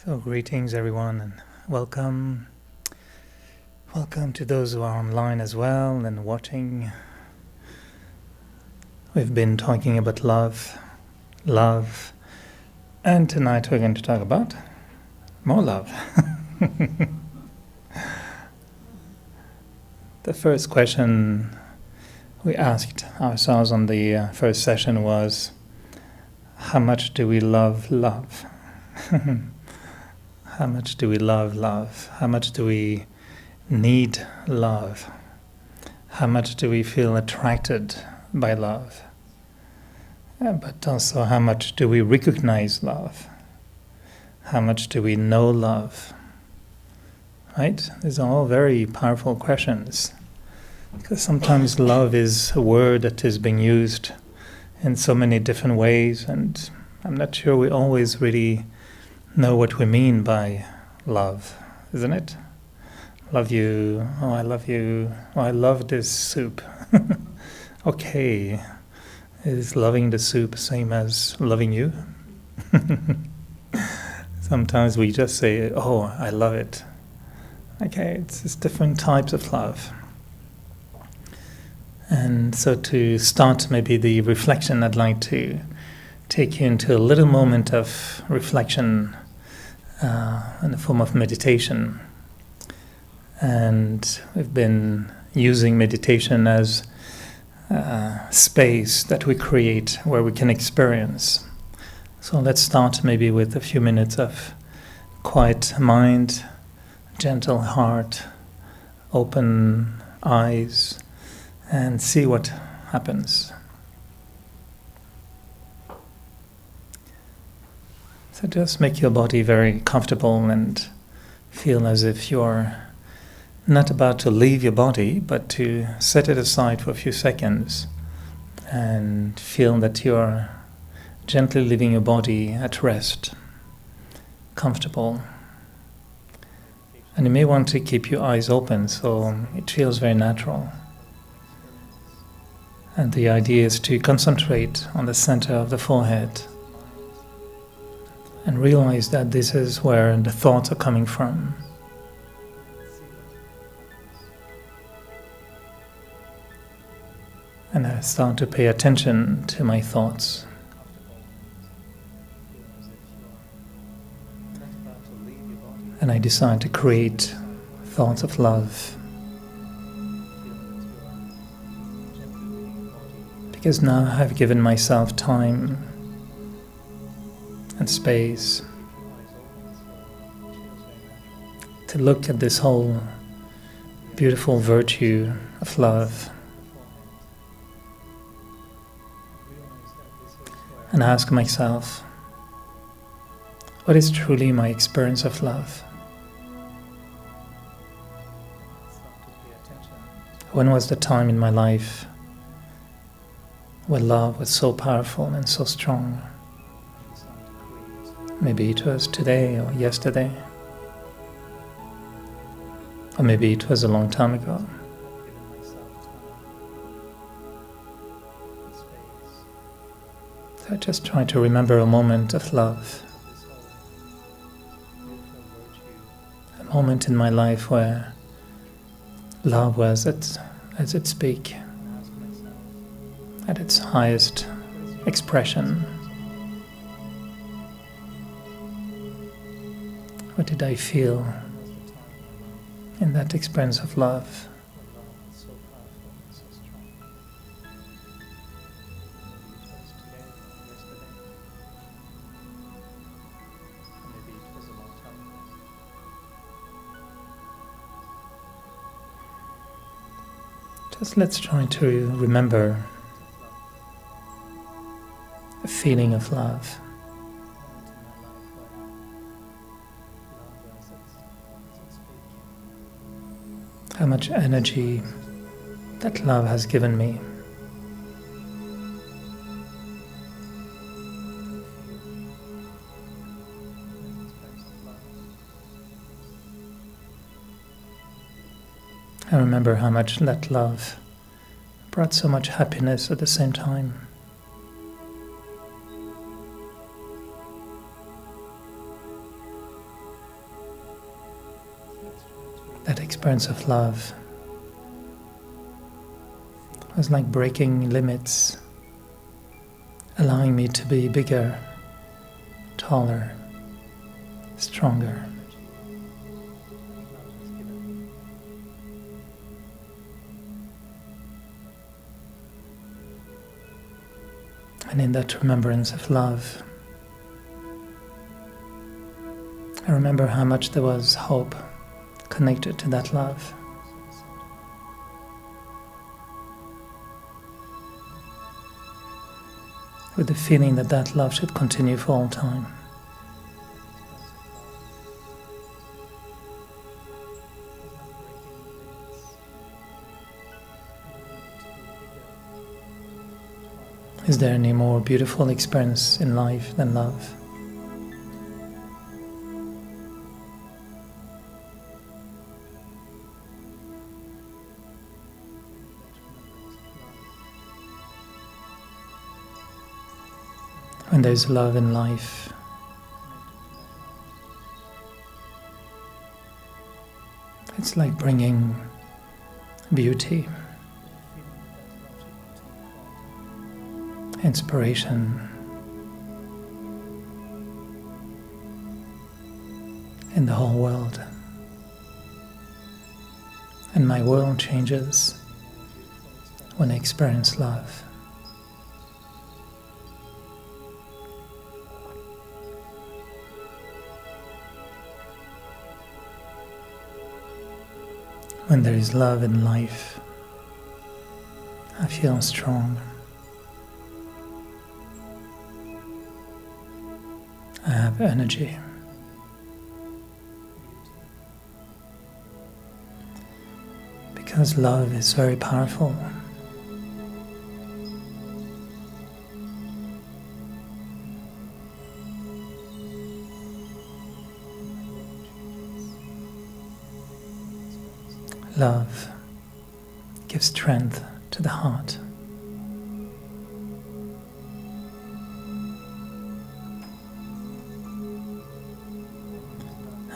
So greetings everyone and welcome. Welcome to those who are online as well and watching. We've been talking about love, and tonight we're going to talk about more love. The first question we asked ourselves on the first session was, how much do we love love? How much do we love love? How much do we need love? How much do we feel attracted by love? But also, how much do we recognize love? How much do we know love? Right? These are all very powerful questions. Because sometimes love is a word that is being used in so many different ways, and I'm not sure we always really know what we mean by love, isn't it? Love you, oh I love you, oh I love this soup. Okay, is loving the soup same as loving you? Sometimes we just say, oh I love it. Okay, it's different types of love. And so to start maybe the reflection, I'd like to take you into a little moment of reflection in the form of meditation. And we've been using meditation as a space that we create where we can experience. So let's start maybe with a few minutes of quiet mind, gentle heart, open eyes, and see what happens. So just make your body very comfortable and feel as if you're not about to leave your body, but to set it aside for a few seconds and feel that you're gently leaving your body at rest, comfortable. And you may want to keep your eyes open so it feels very natural. And the idea is to concentrate on the center of the forehead and realize that this is where the thoughts are coming from. And I start to pay attention to my thoughts. And I decide to create thoughts of love. Because now I've given myself time and space to look at this whole beautiful virtue of love and ask myself, what is truly my experience of love? When was the time in my life where love was so powerful and so strong? Maybe it was today or yesterday, or maybe it was a long time ago. So I just try to remember a moment of love, a moment in my life where love was at its peak, at its highest expression. What did I feel in that experience of love? Just let's try to remember a feeling of love. How much energy that love has given me. I remember how much that love brought so much happiness at the same time. that experience of love was like breaking limits, allowing me to be bigger, taller, stronger. And in that remembrance of love, I remember how much there was hope connected to that love. With the feeling that that love should continue for all time. Is there any more beautiful experience in life than love? When there's love in life, it's like bringing beauty, inspiration, in the whole world. And my world changes when I experience love. When there is love in life, I feel strong. I have energy. Because love is very powerful. Love gives strength to the heart.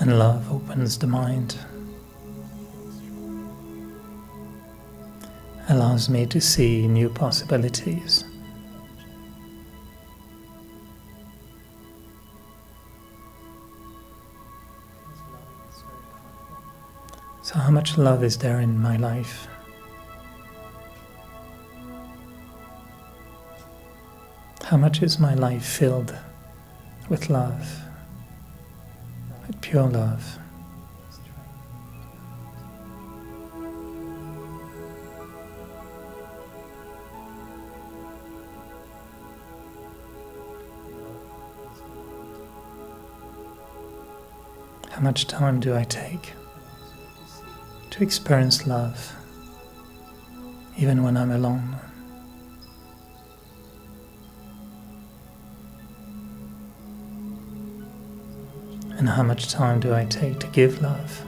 And love opens the mind, allows me to see new possibilities. So how much love is there in my life? How much is my life filled with love, with pure love? How much time do I take to experience love, even when I'm alone? And how much time do I take to give love?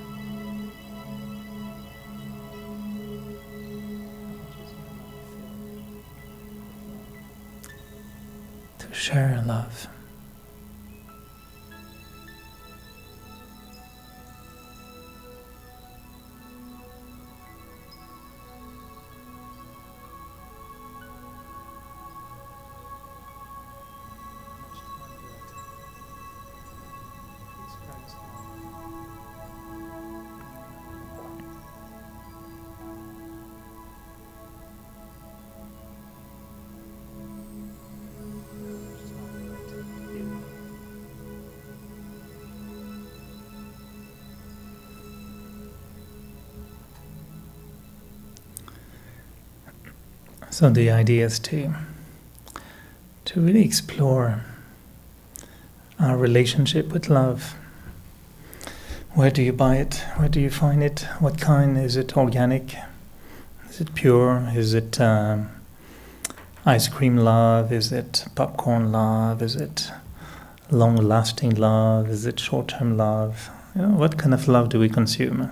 To share love? So the idea is to really explore our relationship with love. Where do you buy it? Where do you find it? What kind? Is it organic? Is it pure? Is it ice cream love? Is it popcorn love? Is it long-lasting love? Is it short-term love? What kind of love do we consume?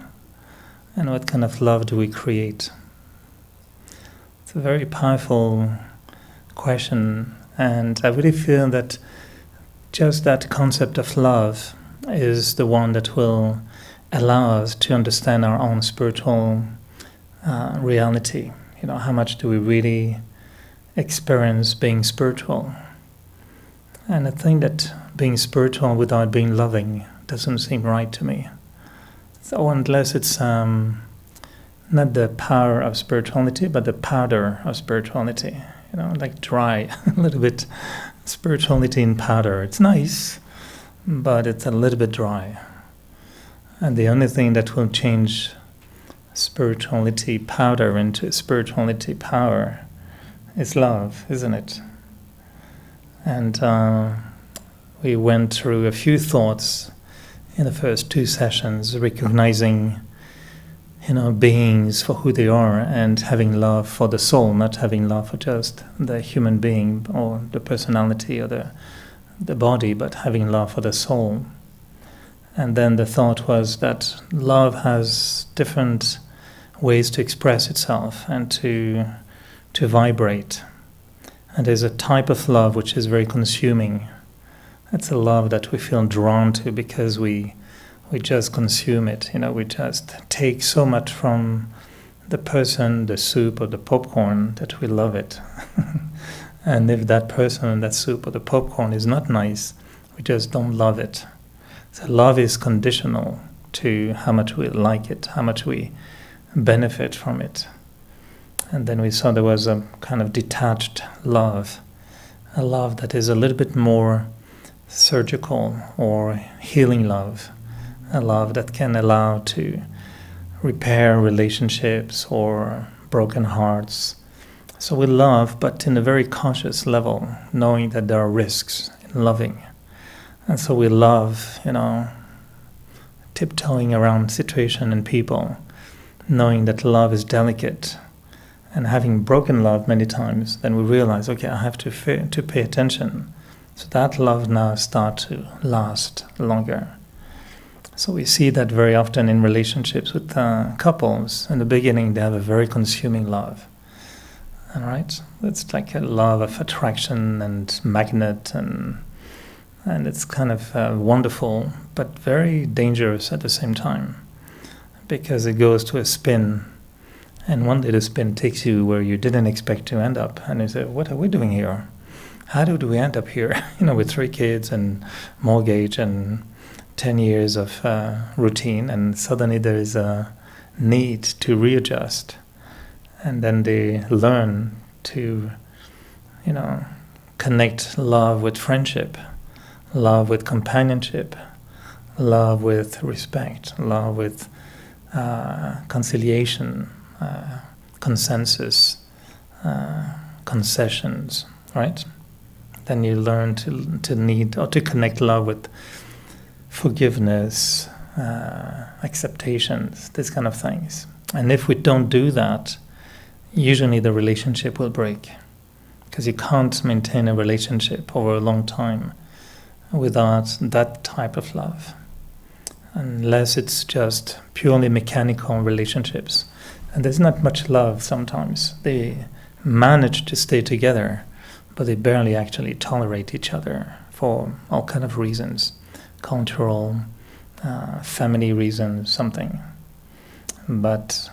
And what kind of love do we create? It's a very powerful question, and I really feel that just that concept of love is the one that will allow us to understand our own spiritual reality. How much do we really experience being spiritual? And I think that being spiritual without being loving doesn't seem right to me. So unless it's not the power of spirituality, but the powder of spirituality. Like dry, a little bit spirituality in powder. It's nice, but it's a little bit dry. And the only thing that will change spirituality powder into spirituality power is love, isn't it? And we went through a few thoughts in the first 2 sessions, recognizing beings for who they are and having love for the soul, not having love for just the human being or the personality or the body, but having love for the soul. And then the thought was that love has different ways to express itself and to vibrate. And there's a type of love which is very consuming. It's a love that we feel drawn to because we just consume it. We just take so much from the person, the soup or the popcorn, that we love it. And if that person, that soup or the popcorn is not nice, we just don't love it. So love is conditional to how much we like it, how much we benefit from it. And then we saw there was a kind of detached love, a love that is a little bit more surgical or healing love, a love that can allow to repair relationships or broken hearts. So we love, but in a very conscious level, knowing that there are risks in loving. And so we love, tiptoeing around situation and people, knowing that love is delicate. And having broken love many times, then we realize, okay, I have to pay attention. So that love now starts to last longer. So we see that very often in relationships with couples. In the beginning, they have a very consuming love. All right? It's like a love of attraction and magnet, and it's kind of wonderful, but very dangerous at the same time, because it goes to a spin. And one day the spin takes you where you didn't expect to end up. And you say, what are we doing here? How did we end up here? With 3 kids and mortgage and 10 years of routine. And suddenly there is a need to readjust. And then they learn to, connect love with friendship, love with companionship, love with respect, love with conciliation, consensus, concessions, right? Then you learn to need or to connect love with forgiveness, acceptations, these kind of things. And if we don't do that, usually the relationship will break, because you can't maintain a relationship over a long time without that type of love, unless it's just purely mechanical relationships. And there's not much love sometimes. They manage to stay together, but they barely actually tolerate each other for all kind of reasons, cultural, family reasons, something. But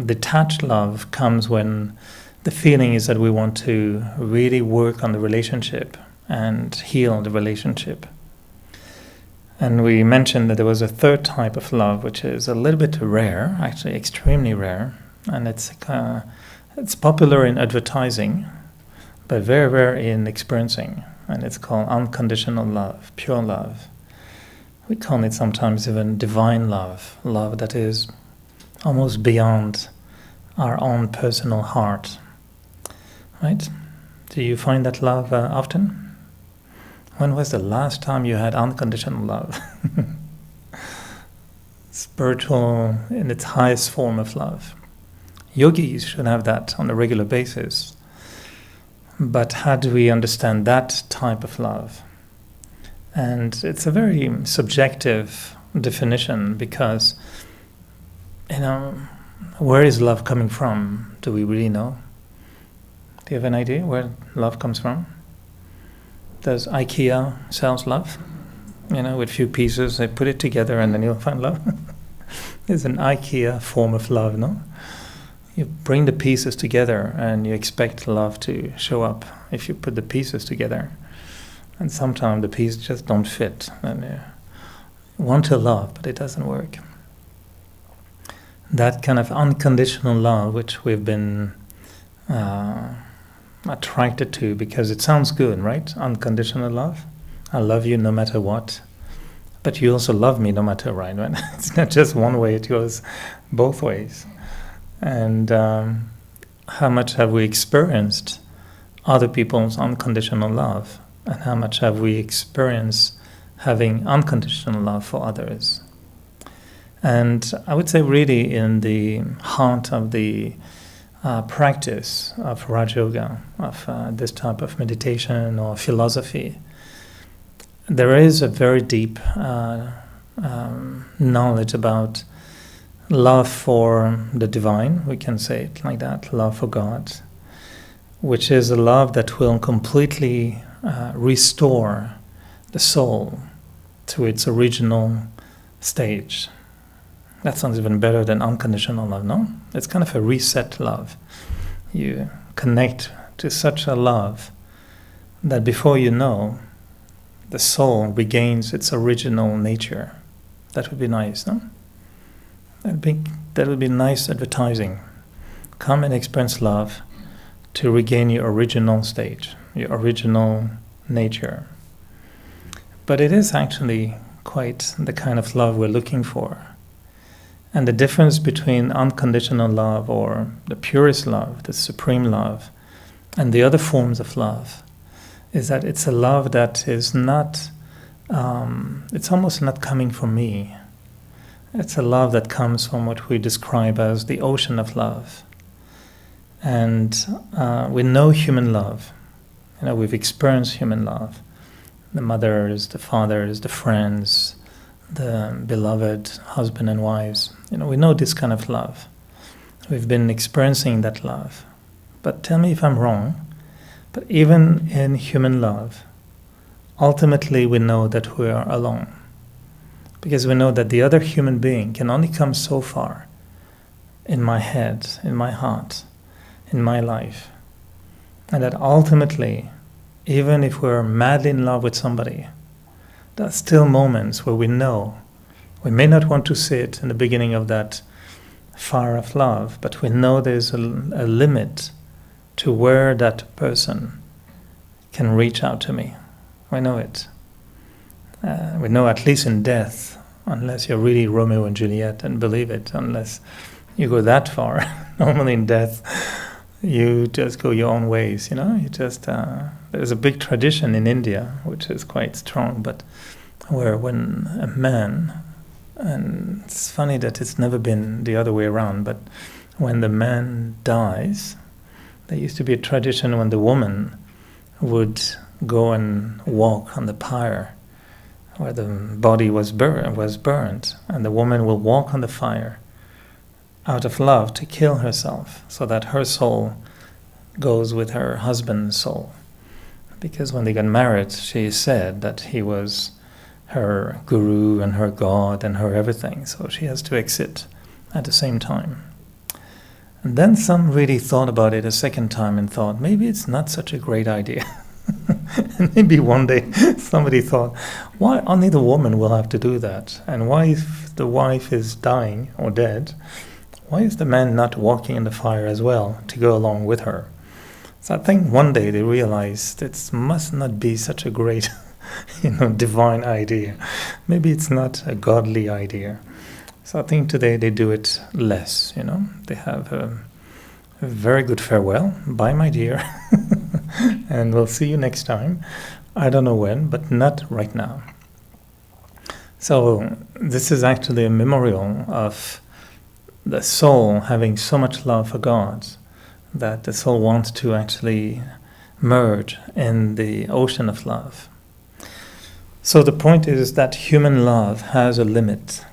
detached love comes when the feeling is that we want to really work on the relationship and heal the relationship. And we mentioned that there was a third type of love, which is a little bit rare, actually extremely rare, and it's popular in advertising, but very rare in experiencing, and it's called unconditional love, pure love. We call it sometimes even divine love, love that is almost beyond our own personal heart, right? Do you find that love often? When was the last time you had unconditional love? Spiritual in its highest form of love. Yogis should have that on a regular basis. But how do we understand that type of love? And it's a very subjective definition, because, where is love coming from? Do we really know? Do you have an idea where love comes from? Does IKEA sells love? With few pieces, they put it together and then you'll find love. It's an IKEA form of love, no? You bring the pieces together and you expect love to show up if you put the pieces together. And sometimes the pieces just don't fit. And you want to love, but it doesn't work. That kind of unconditional love, which we've been attracted to because it sounds good, right? Unconditional love. I love you no matter what. But you also love me no matter what, right? It's not just one way, it goes both ways. And how much have we experienced other people's unconditional love? And how much have we experienced having unconditional love for others? And I would say really in the heart of the practice of Raj Yoga, of this type of meditation or philosophy, there is a very deep knowledge about love for the divine, we can say it like that, love for God, which is a love that will completely restore the soul to its original stage. That sounds even better than unconditional love, no? It's kind of a reset love. You connect to such a love that before you know, the soul regains its original nature. That would be nice, no? That would be nice advertising. Come and experience love to regain your original stage, your original nature. But it is actually quite the kind of love we're looking for. And the difference between unconditional love or the purest love, the supreme love, and the other forms of love is that it's a love that is not, it's almost not coming from me. It's a love that comes from what we describe as the ocean of love. And we know human love. We've experienced human love. The mothers, the fathers, the friends, the beloved husband and wives. We know this kind of love. We've been experiencing that love. But tell me if I'm wrong, but even in human love, ultimately we know that we are alone. Because we know that the other human being can only come so far in my head, in my heart, in my life. And that ultimately, even if we're madly in love with somebody, there are still moments where we know we may not want to sit in the beginning of that fire of love, but we know there's a limit to where that person can reach out to me. We know it. We know at least in death, unless you're really Romeo and Juliet and believe it, unless you go that far. Normally in death, you just go your own ways, You just there's a big tradition in India, which is quite strong, but where when a man, and it's funny that it's never been the other way around, but when the man dies, there used to be a tradition when the woman would go and walk on the pyre where the body was burnt, and the woman will walk on the fire out of love to kill herself, so that her soul goes with her husband's soul. Because when they got married, she said that he was her guru and her god and her everything, so she has to exit at the same time. And then some really thought about it a second time and thought, maybe it's not such a great idea. And maybe one day somebody thought, why only the woman will have to do that? And why, if the wife is dying or dead, why is the man not walking in the fire as well to go along with her? So I think one day they realized it must not be such a great divine idea. Maybe it's not a godly idea. So I think today they do it less, They have a very good farewell. Bye, my dear. And we'll see you next time. I don't know when, but not right now. So this is actually a memorial of the soul having so much love for God that the soul wants to actually merge in the ocean of love. So the point is that human love has a limit.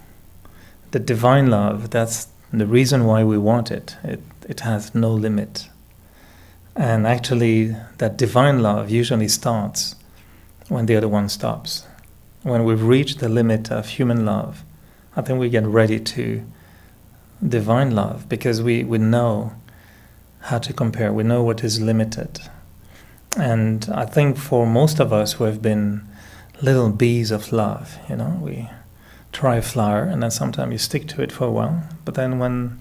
The divine love, that's the reason why we want it. It has no limit. And actually, that divine love usually starts when the other one stops. When we've reached the limit of human love, I think we get ready to divine love because we know how to compare. We know what is limited. And I think for most of us who have been little bees of love, we try a flower and then sometimes you stick to it for a while. But then when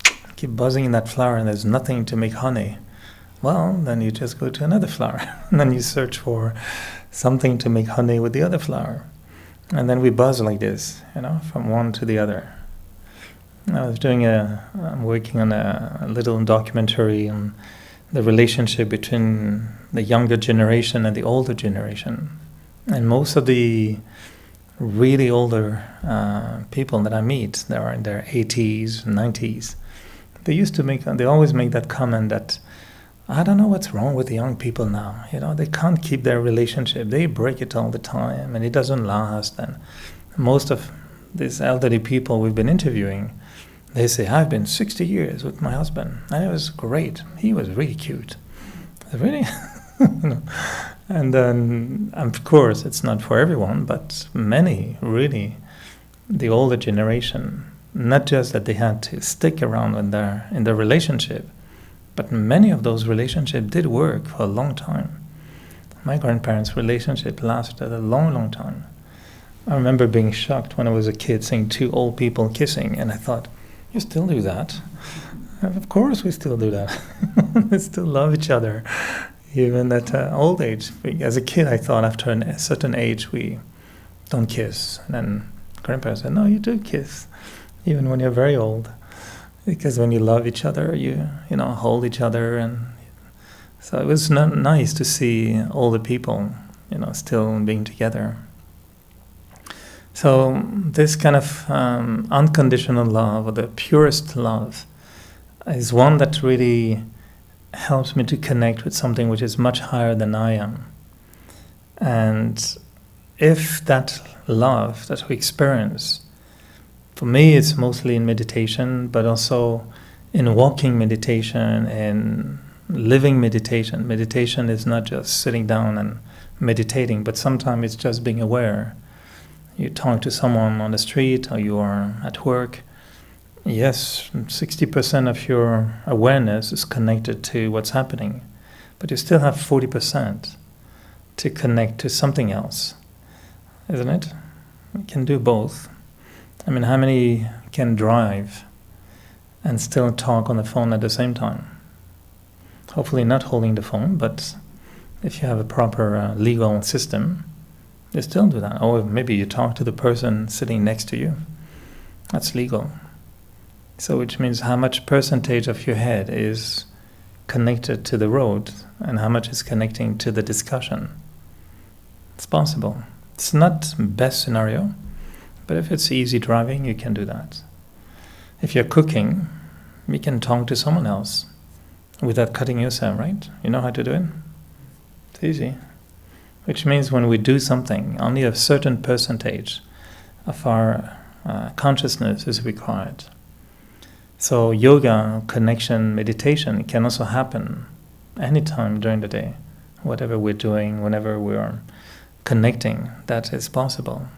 you keep buzzing in that flower and there's nothing to make honey, well, then you just go to another flower. And then you search for something to make honey with the other flower. And then we buzz like this, from one to the other. I'm working on a little documentary on the relationship between the younger generation and the older generation. And most of the really older people that I meet, they are in their 80s, 90s, they always make that comment that, I don't know what's wrong with the young people now. They can't keep their relationship. They break it all the time and it doesn't last. And most of these elderly people we've been interviewing, they say, I've been 60 years with my husband and it was great. He was really cute. Really? And then, of course, it's not for everyone, but many, really, the older generation, not just that they had to stick around in their relationship, but many of those relationships did work for a long time. My grandparents' relationship lasted a long, long time. I remember being shocked when I was a kid seeing two old people kissing, and I thought, you still do that? Of course we still do that. We still love each other, even at old age. As a kid, I thought after a certain age, we don't kiss. And then grandparents said, no, you do kiss, even when you're very old. Because when you love each other, you hold each other, and so it was nice to see older people, still being together. So this kind of unconditional love, or the purest love, is one that really helps me to connect with something which is much higher than I am. And if that love that we experience, for me, it's mostly in meditation, but also in walking meditation and living meditation. Meditation is not just sitting down and meditating, but sometimes it's just being aware. You talk to someone on the street or you are at work. Yes, 60% of your awareness is connected to what's happening, but you still have 40% to connect to something else, isn't it? We can do both. I mean, how many can drive and still talk on the phone at the same time? Hopefully not holding the phone, but if you have a proper legal system, you still do that. Or maybe you talk to the person sitting next to you. That's legal. So which means how much percentage of your head is connected to the road and how much is connecting to the discussion. It's possible. It's not best scenario, but if it's easy driving, you can do that. If you're cooking, you can talk to someone else without cutting yourself, right? You know how to do it? It's easy. Which means when we do something, only a certain percentage of our consciousness is required. So yoga, connection, meditation can also happen anytime during the day. Whatever we're doing, whenever we're connecting, that is possible.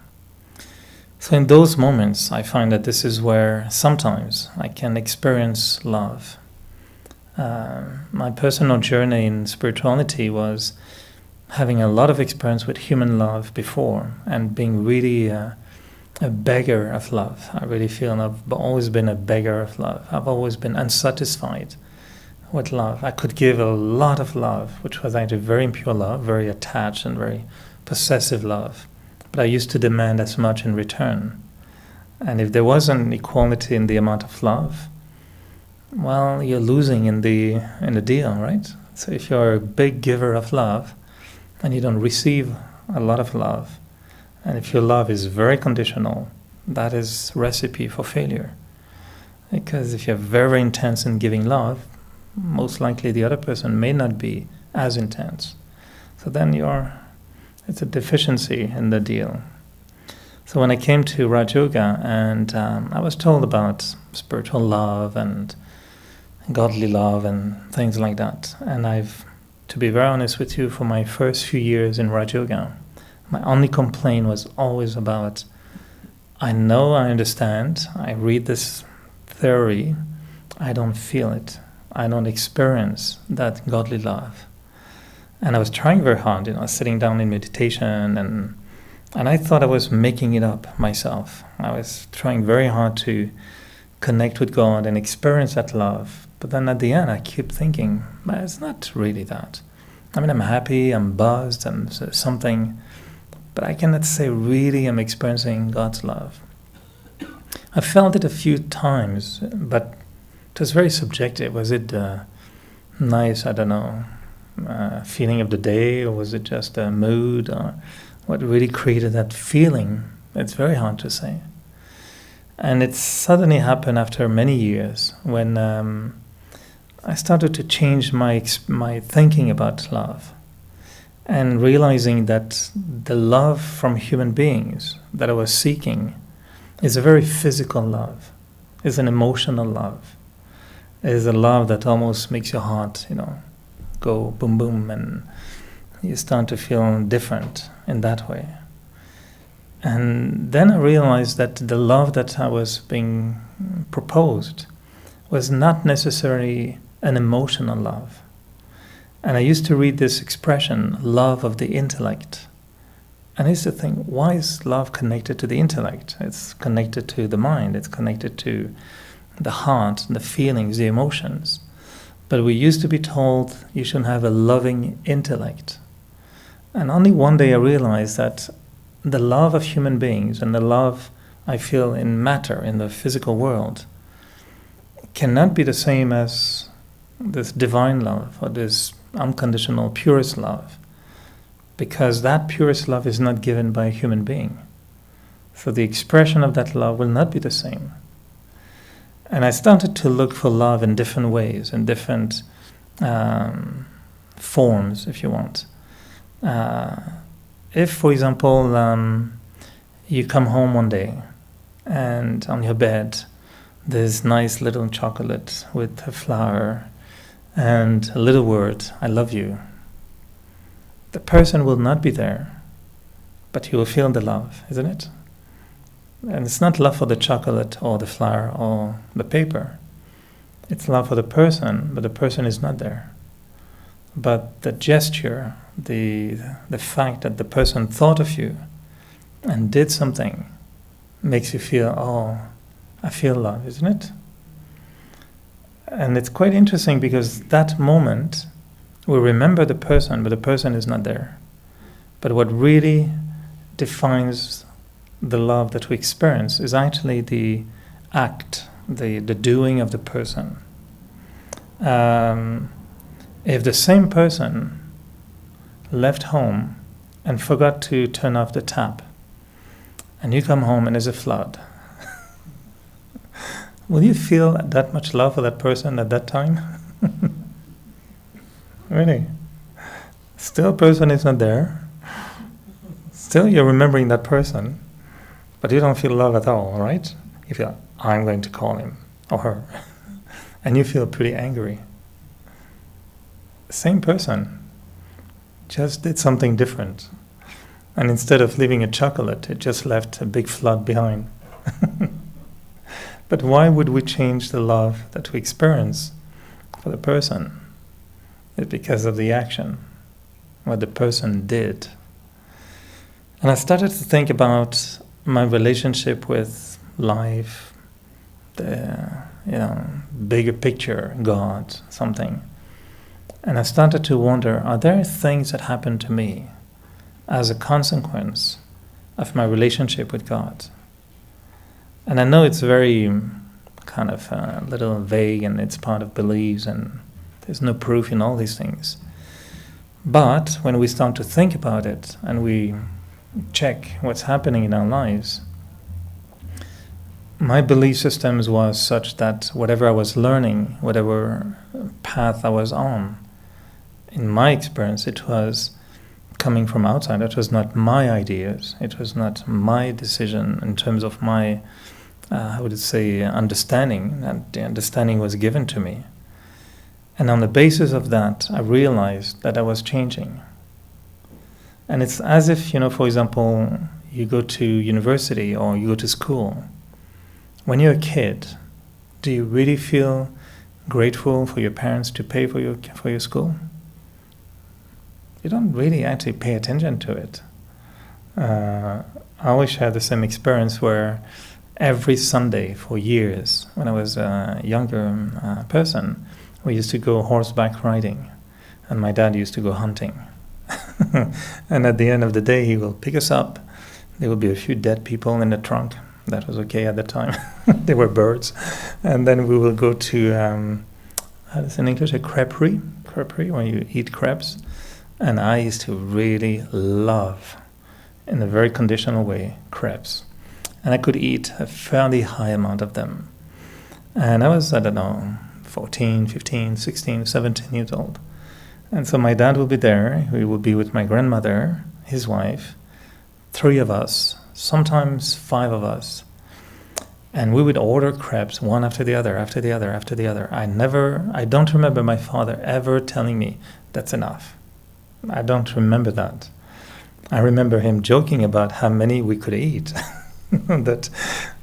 So in those moments, I find that this is where sometimes I can experience love. My personal journey in spirituality was having a lot of experience with human love before and being really a beggar of love. I really feel I've always been a beggar of love. I've always been unsatisfied with love. I could give a lot of love, which was actually very impure love, very attached and very possessive love. But I used to demand as much in return. And if there wasn't equality in the amount of love, well, you're losing in the deal, right? So if you're a big giver of love and you don't receive a lot of love, and if your love is very conditional, that is recipe for failure. Because if you're very intense in giving love, most likely the other person may not be as intense. So then it's a deficiency in the deal. So when I came to Raj Yoga and I was told about spiritual love and godly love and things like that. And to be very honest with you, for my first few years in Raj Yoga, my only complaint was always about, I know, I understand, I read this theory, I don't feel it. I don't experience that godly love. And I was trying very hard, sitting down in meditation, and I thought I was making it up myself. I was trying very hard to connect with God and experience that love. But then at the end, I keep thinking, but it's not really that. I mean, I'm happy, I'm buzzed, and something, but I cannot say really I'm experiencing God's love. I felt it a few times, but it was very subjective. Was it nice, I don't know, feeling of the day, or was it just a mood, or what really created that feeling? It's very hard to say. And it suddenly happened after many years when I started to change my thinking about love, and realizing that the love from human beings that I was seeking is a very physical love, is an emotional love, is a love that almost makes your heart, go boom boom, and you start to feel different in that way. And then I realized that the love that I was being proposed was not necessarily an emotional love. And I used to read this expression, love of the intellect. And I used to think, why is love connected to the intellect? It's connected to the mind, it's connected to the heart, the feelings, the emotions. But we used to be told you should have a loving intellect. And only one day I realized that the love of human beings and the love I feel in matter, in the physical world, cannot be the same as this divine love or this unconditional purest love, because that purest love is not given by a human being. So the expression of that love will not be the same. And I started to look for love in different ways, in different forms, if you want. If, for example, you come home one day and on your bed there's nice little chocolate with a flower and a little word, I love you. The person will not be there, but you will feel the love, isn't it? And it's not love for the chocolate or the flower or the paper. It's love for the person, but the person is not there. But the gesture, the fact that the person thought of you and did something makes you feel, oh, I feel love, isn't it? And it's quite interesting because that moment we remember the person, but the person is not there. But what really defines the love that we experience is actually the act, the doing of the person. If the same person left home and forgot to turn off the tap, and you come home and there's a flood, will you feel that much love for that person at that time? Really? Still, person is not there. Still, you're remembering that person, but you don't feel love at all, right? You feel, I'm going to call him or her. And you feel pretty angry. Same person, just did something different. And instead of leaving a chocolate, it just left a big flood behind. But why would we change the love that we experience for the person? It's because of the action, what the person did. And I started to think about my relationship with life, the bigger picture, God, something. And I started to wonder, are there things that happen to me as a consequence of my relationship with God? And I know it's very kind of a little vague, and it's part of beliefs, and there's no proof in all these things. But when we start to think about it and we check what's happening in our lives, my belief systems was such that whatever I was learning, whatever path I was on, in my experience, it was coming from outside. It was not my ideas. It was not my decision in terms of my, I would say, understanding. That the understanding was given to me. And on the basis of that, I realized that I was changing. And it's as if, for example, you go to university or you go to school, when you're a kid, do you really feel grateful for your parents to pay for your school? You don't really actually pay attention to it. I always had the same experience where every Sunday for years, when I was a younger person, we used to go horseback riding, and my dad used to go hunting. And at the end of the day, he will pick us up. There will be a few dead people in the trunk. That was okay at the time. They were birds. And then we will go to, how is in English, a creperie, where you eat crepes. And I used to really love, in a very conditional way, crepes. And I could eat a fairly high amount of them. And I was, 14, 15, 16, 17 years old. And so my dad will be there. We will be with my grandmother, his wife, 3 of us, sometimes 5 of us. And we would order crepes one after the other, after the other, after the other. I don't remember my father ever telling me, that's enough. I don't remember that. I remember him joking about how many we could eat. And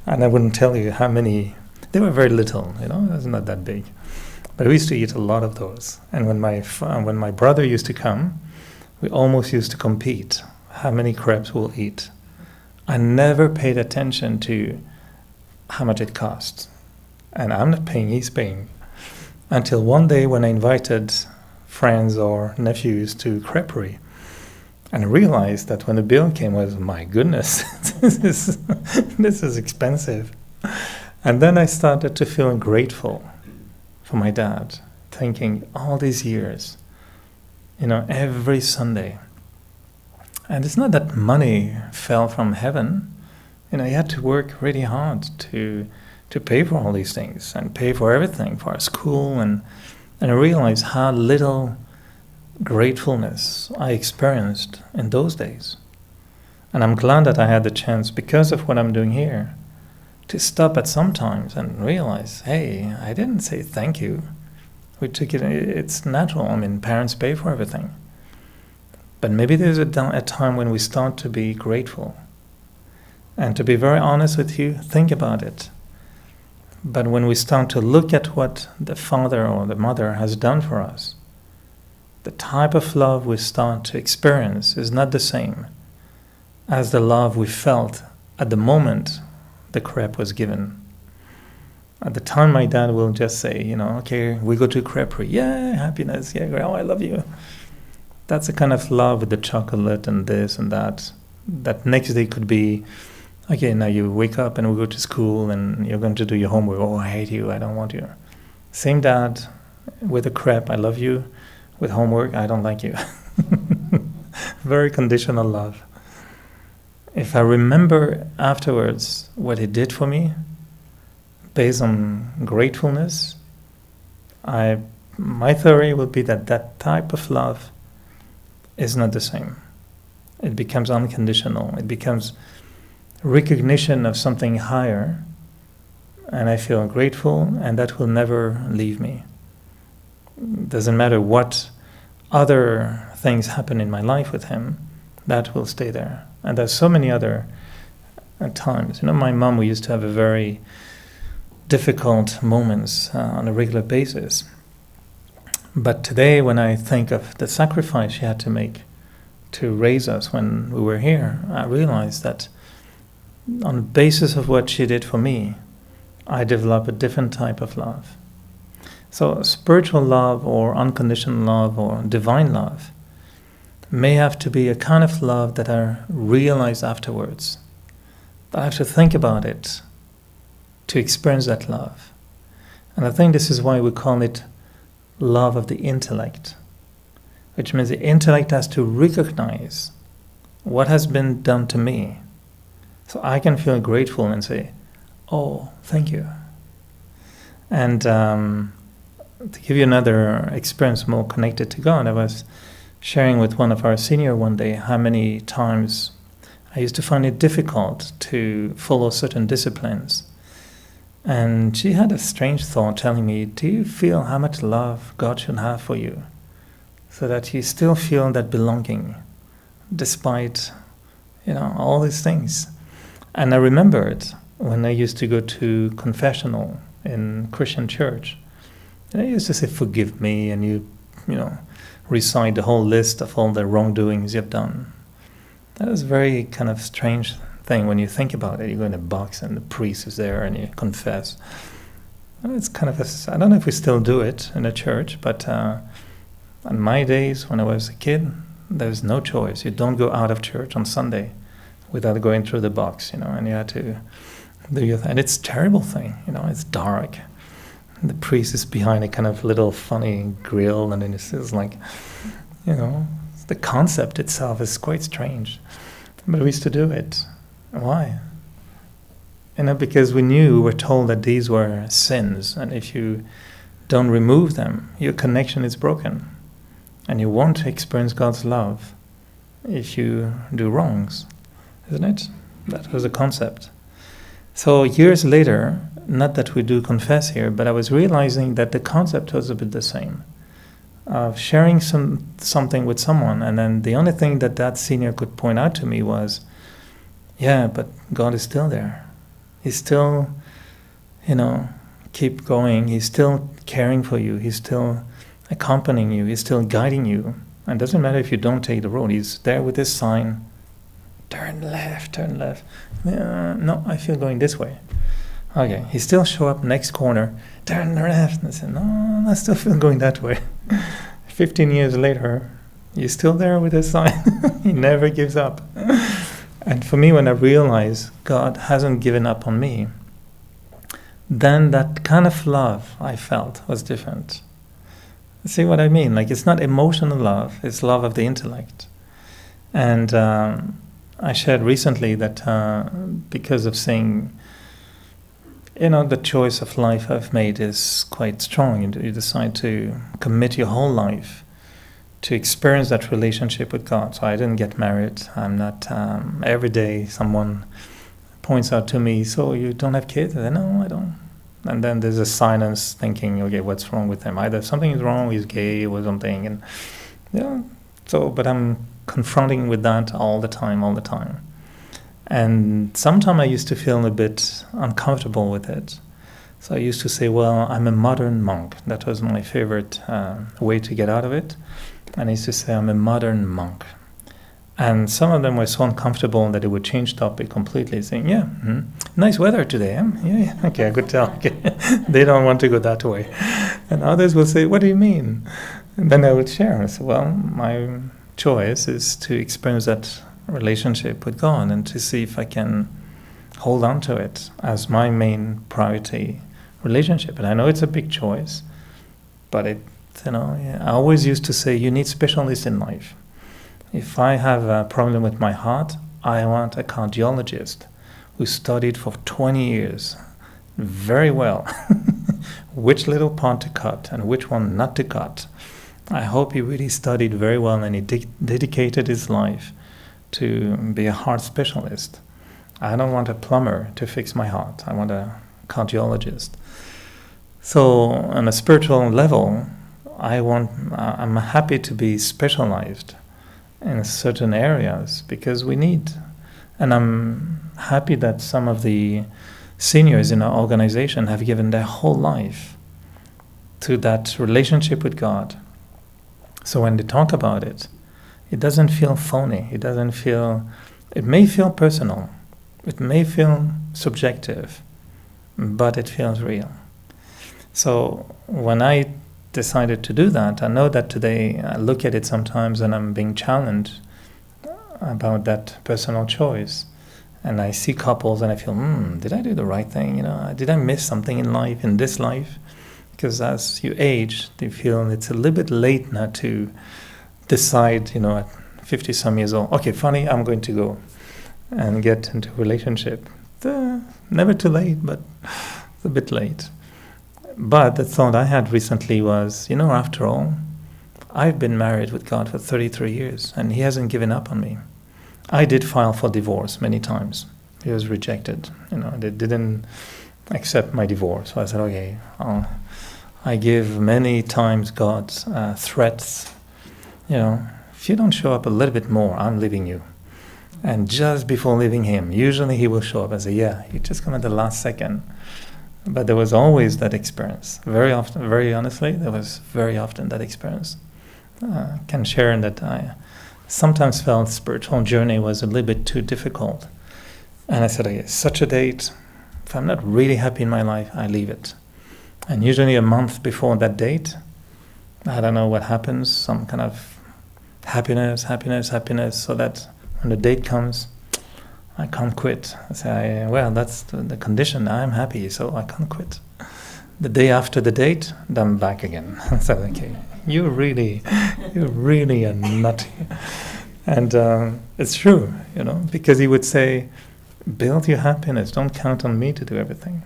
I wouldn't tell you how many. They were very little, it was not that big. But we used to eat a lot of those. And when my brother used to come, we almost used to compete how many crepes we'll eat. I never paid attention to how much it cost. And I'm not paying, he's paying. Until one day when I invited friends or nephews to creperie, and I realized that when the bill came, I was, my goodness, this is expensive. And then I started to feel grateful for my dad, thinking all these years, every Sunday. And it's not that money fell from heaven. He had to work really hard to pay for all these things and pay for everything, for our school. And I realized how little gratefulness I experienced in those days. And I'm glad that I had the chance, because of what I'm doing here, to stop at some times and realize, hey, I didn't say thank you. We took it, it's natural. Parents pay for everything. But maybe there's a time when we start to be grateful. And to be very honest with you, think about it. But when we start to look at what the father or the mother has done for us, the type of love we start to experience is not the same as the love we felt at the moment the crepe was given. At the time, my dad will just say, okay, we go to creperie. Yeah, happiness. Yeah, oh, I love you. That's the kind of love with the chocolate and this and that. That next day could be, okay, now you wake up and we go to school and you're going to do your homework. Oh, I hate you. I don't want you. Same dad with a crepe. I love you. With homework, I don't like you. Very conditional love. If I remember afterwards what he did for me, based on gratefulness, my theory would be that type of love is not the same. It becomes unconditional. It becomes recognition of something higher, and I feel grateful, and that will never leave me. It doesn't matter what other things happen in my life with him, that will stay there. And there's so many other times. My mom, we used to have a very difficult moments on a regular basis. But today, when I think of the sacrifice she had to make to raise us when we were here, I realized that on the basis of what she did for me, I developed a different type of love. So spiritual love or unconditional love or divine love may have to be a kind of love that I realize afterwards. I have to think about it to experience that love. And I think this is why we call it love of the intellect, which means the intellect has to recognize what has been done to me. So I can feel grateful and say, oh, thank you. And to give you another experience more connected to God, I was sharing with one of our senior one day how many times I used to find it difficult to follow certain disciplines. And she had a strange thought telling me, do you feel how much love God should have for you so that you still feel that belonging despite all these things. And I remembered when I used to go to confessional in Christian church, and I used to say, forgive me, and you recite the whole list of all the wrongdoings you've done. That was a very kind of strange thing when you think about it. You go in a box and the priest is there and you confess. It's kind of I don't know if we still do it in a church, but in my days when I was a kid, there was no choice. You don't go out of church on Sunday without going through the box, and you had to do your thing. And it's a terrible thing, it's dark. The priest is behind a kind of little funny grill, and then it's like, the concept itself is quite strange. But we used to do it. Why? Because we were told that these were sins, and if you don't remove them, your connection is broken. And you won't experience God's love if you do wrongs, isn't it? That was a concept. So years later, not that we do confess here, but I was realizing that the concept was a bit the same. Of sharing something with someone, and then the only thing that senior could point out to me was, yeah, but God is still there. He's still, keep going. He's still caring for you. He's still accompanying you. He's still guiding you. And it doesn't matter if you don't take the road. He's there with his sign. Turn left, turn left. No, I feel going this way. Okay, he still show up next corner. Turn left. And I said, no, I still feel going that way. 15 years later, he's still there with his sign. He never gives up. And for me, when I realized God hasn't given up on me, then that kind of love I felt was different. See what I mean? Like, it's not emotional love, it's love of the intellect. And I shared recently that because of saying, the choice of life I've made is quite strong. You decide to commit your whole life to experience that relationship with God. So I didn't get married. I'm not, every day someone points out to me, so you don't have kids? I say, no, I don't. And then there's a silence thinking, okay, what's wrong with him? Either something is wrong, he's gay or something. And but I'm confronting with that all the time. And sometimes I used to feel a bit uncomfortable with it. So I used to say, well, I'm a modern monk. That was my favorite way to get out of it. And I used to say, I'm a modern monk. And some of them were so uncomfortable that they would change topic completely, saying, nice weather today, huh? Yeah, okay, I could tell. Okay. They don't want to go that way. And others will say, what do you mean? And then I would share. I said, well, my choice is to experience that relationship with God and to see if I can hold on to it as my main priority relationship. And I know it's a big choice, but I always used to say, you need specialists in life. If I have a problem with my heart, I want a cardiologist who studied for 20 years very well which little part to cut and which one not to cut. I hope he really studied very well and he dedicated his life to be a heart specialist. I don't want a plumber to fix my heart. I want a cardiologist. So on a spiritual level, I'm happy to be specialized in certain areas because we need. And I'm happy that some of the seniors in our organization have given their whole life to that relationship with God. So when they talk about it, it doesn't feel phony. It may feel personal. It may feel subjective, but it feels real. So when I decided to do that, I know that today I look at it sometimes and I'm being challenged about that personal choice. And I see couples and I feel, did I do the right thing? Did I miss something in this life? Because as you age, you feel it's a little bit late now to decide, at 50 some years old, okay, funny, I'm going to go and get into a relationship. Never too late, but it's a bit late. But the thought I had recently was, after all, I've been married with God for 33 years and he hasn't given up on me. I did file for divorce many times. He was rejected. They didn't accept my divorce. So I said, okay, I give many times God's threats. If you don't show up a little bit more, I'm leaving you. And just before leaving him, usually he will show up and say, yeah, you just come at the last second. But there was always that experience. Very often, very honestly, there was very often that experience. Can share that I sometimes felt spiritual journey was a little bit too difficult. And I said, okay, such a date, if I'm not really happy in my life, I leave it. And usually a month before that date, I don't know what happens, some kind of happiness, so that when the date comes, I can't quit. I say, well, that's the condition. I'm happy, so I can't quit. The day after the date, I'm back again. So, okay, you really are nutty. And it's true, because he would say, build your happiness. Don't count on me to do everything.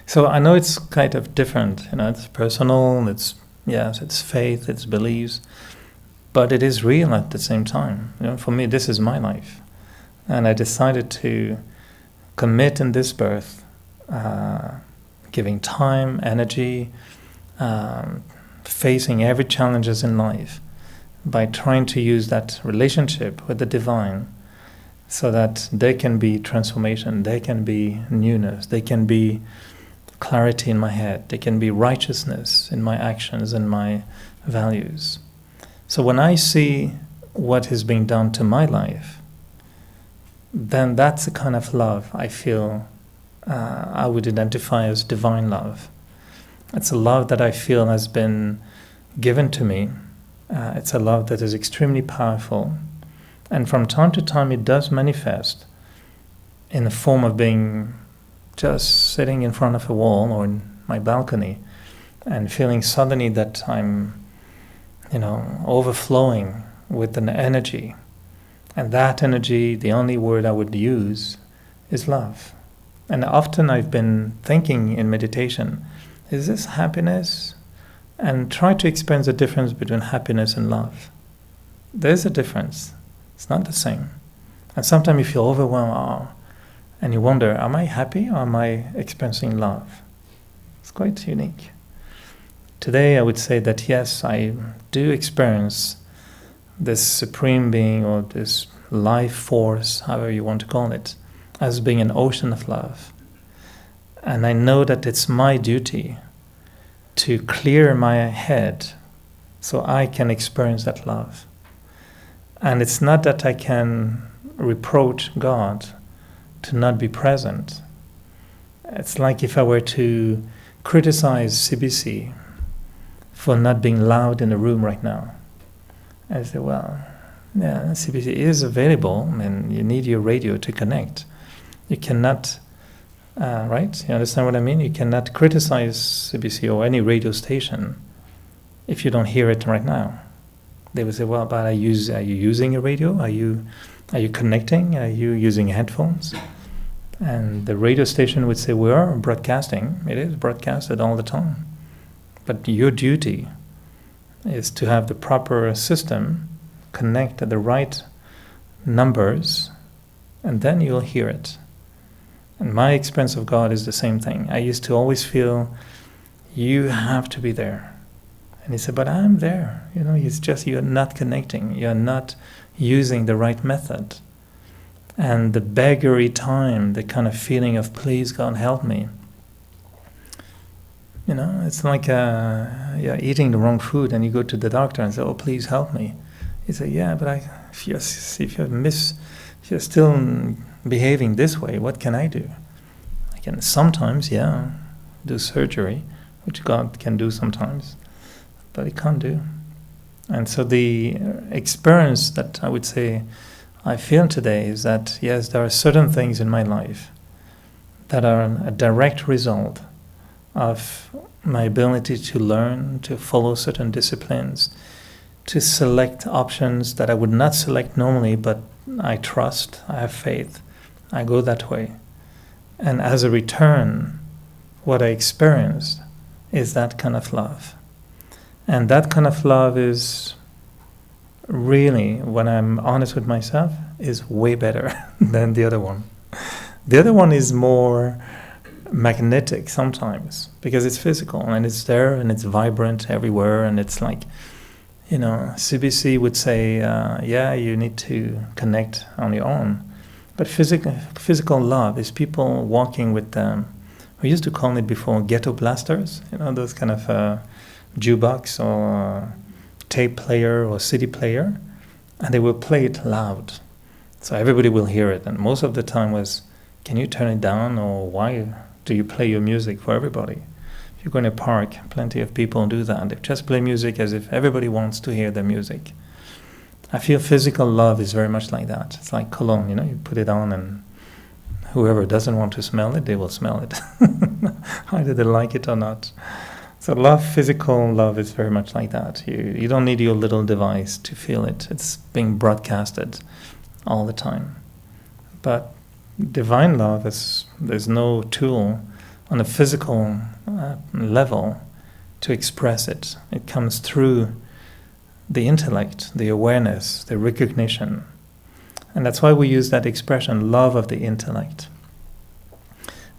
So I know it's kind of different. It's personal. It's faith. It's beliefs, but it is real at the same time. For me, this is my life, and I decided to commit in this birth, giving time, energy, facing every challenges in life, by trying to use that relationship with the divine, so that there can be transformation, there can be newness, there can be clarity in my head, there can be righteousness in my actions and my values. So when I see what is being done to my life, then that's the kind of love I feel I would identify as divine love. It's a love that I feel has been given to me. It's a love that is extremely powerful. And from time to time it does manifest in the form of being just sitting in front of a wall or in my balcony and feeling suddenly that I'm, overflowing with an energy. And that energy, the only word I would use is love. And often I've been thinking in meditation, is this happiness? And try to experience the difference between happiness and love. There's a difference. It's not the same. And sometimes you feel overwhelmed and you wonder, am I happy or am I experiencing love? It's quite unique. Today I would say that yes, I do experience this supreme being or this life force, however you want to call it, as being an ocean of love. And I know that it's my duty to clear my head so I can experience that love. And it's not that I can reproach God to not be present. It's like if I were to criticize CBC for not being loud in the room right now. I say, well, yeah, CBC is available and you need your radio to connect. You cannot, right? You understand what I mean? You cannot criticize CBC or any radio station if you don't hear it right now. They would say, well, but are you using a radio? Are you connecting? Are you using headphones? And the radio station would say, we are broadcasting. It is broadcasted all the time. But your duty is to have the proper system, connect at the right numbers, and then you'll hear it. And my experience of God is the same thing. I used to always feel, you have to be there. And he said, but I'm there. It's just you're not connecting. You're not using the right method. And the beggary time, the kind of feeling of, please God, help me. It's like you're eating the wrong food and you go to the doctor and say, oh, please help me. He said, yeah, but if you're still behaving this way, what can I do? I can sometimes, do surgery, which God can do sometimes, but He can't do. And so the experience that I would say I feel today is that, yes, there are certain things in my life that are a direct result of my ability to learn, to follow certain disciplines, to select options that I would not select normally, but I trust, I have faith, I go that way. And as a return, what I experienced is that kind of love. And that kind of love is really, when I'm honest with myself, is way better than the other one. The other one is more magnetic sometimes because it's physical and it's there and it's vibrant everywhere and it's like, CBC would say, you need to connect on your own. But physical love is people walking with them. We used to call it before ghetto blasters, those kind of jukebox or tape player or CD player, and they will play it loud. So everybody will hear it. And most of the time was, can you turn it down, or why do you play your music for everybody? If you go in a park, plenty of people do that. They just play music as if everybody wants to hear their music. I feel physical love is very much like that. It's like cologne, you put it on and whoever doesn't want to smell it, they will smell it. Either they like it or not. So physical love is very much like that. You don't need your little device to feel it. It's being broadcasted all the time. But divine love, there's no tool on a physical level to express it. It comes through the intellect, the awareness, the recognition. And that's why we use that expression, love of the intellect.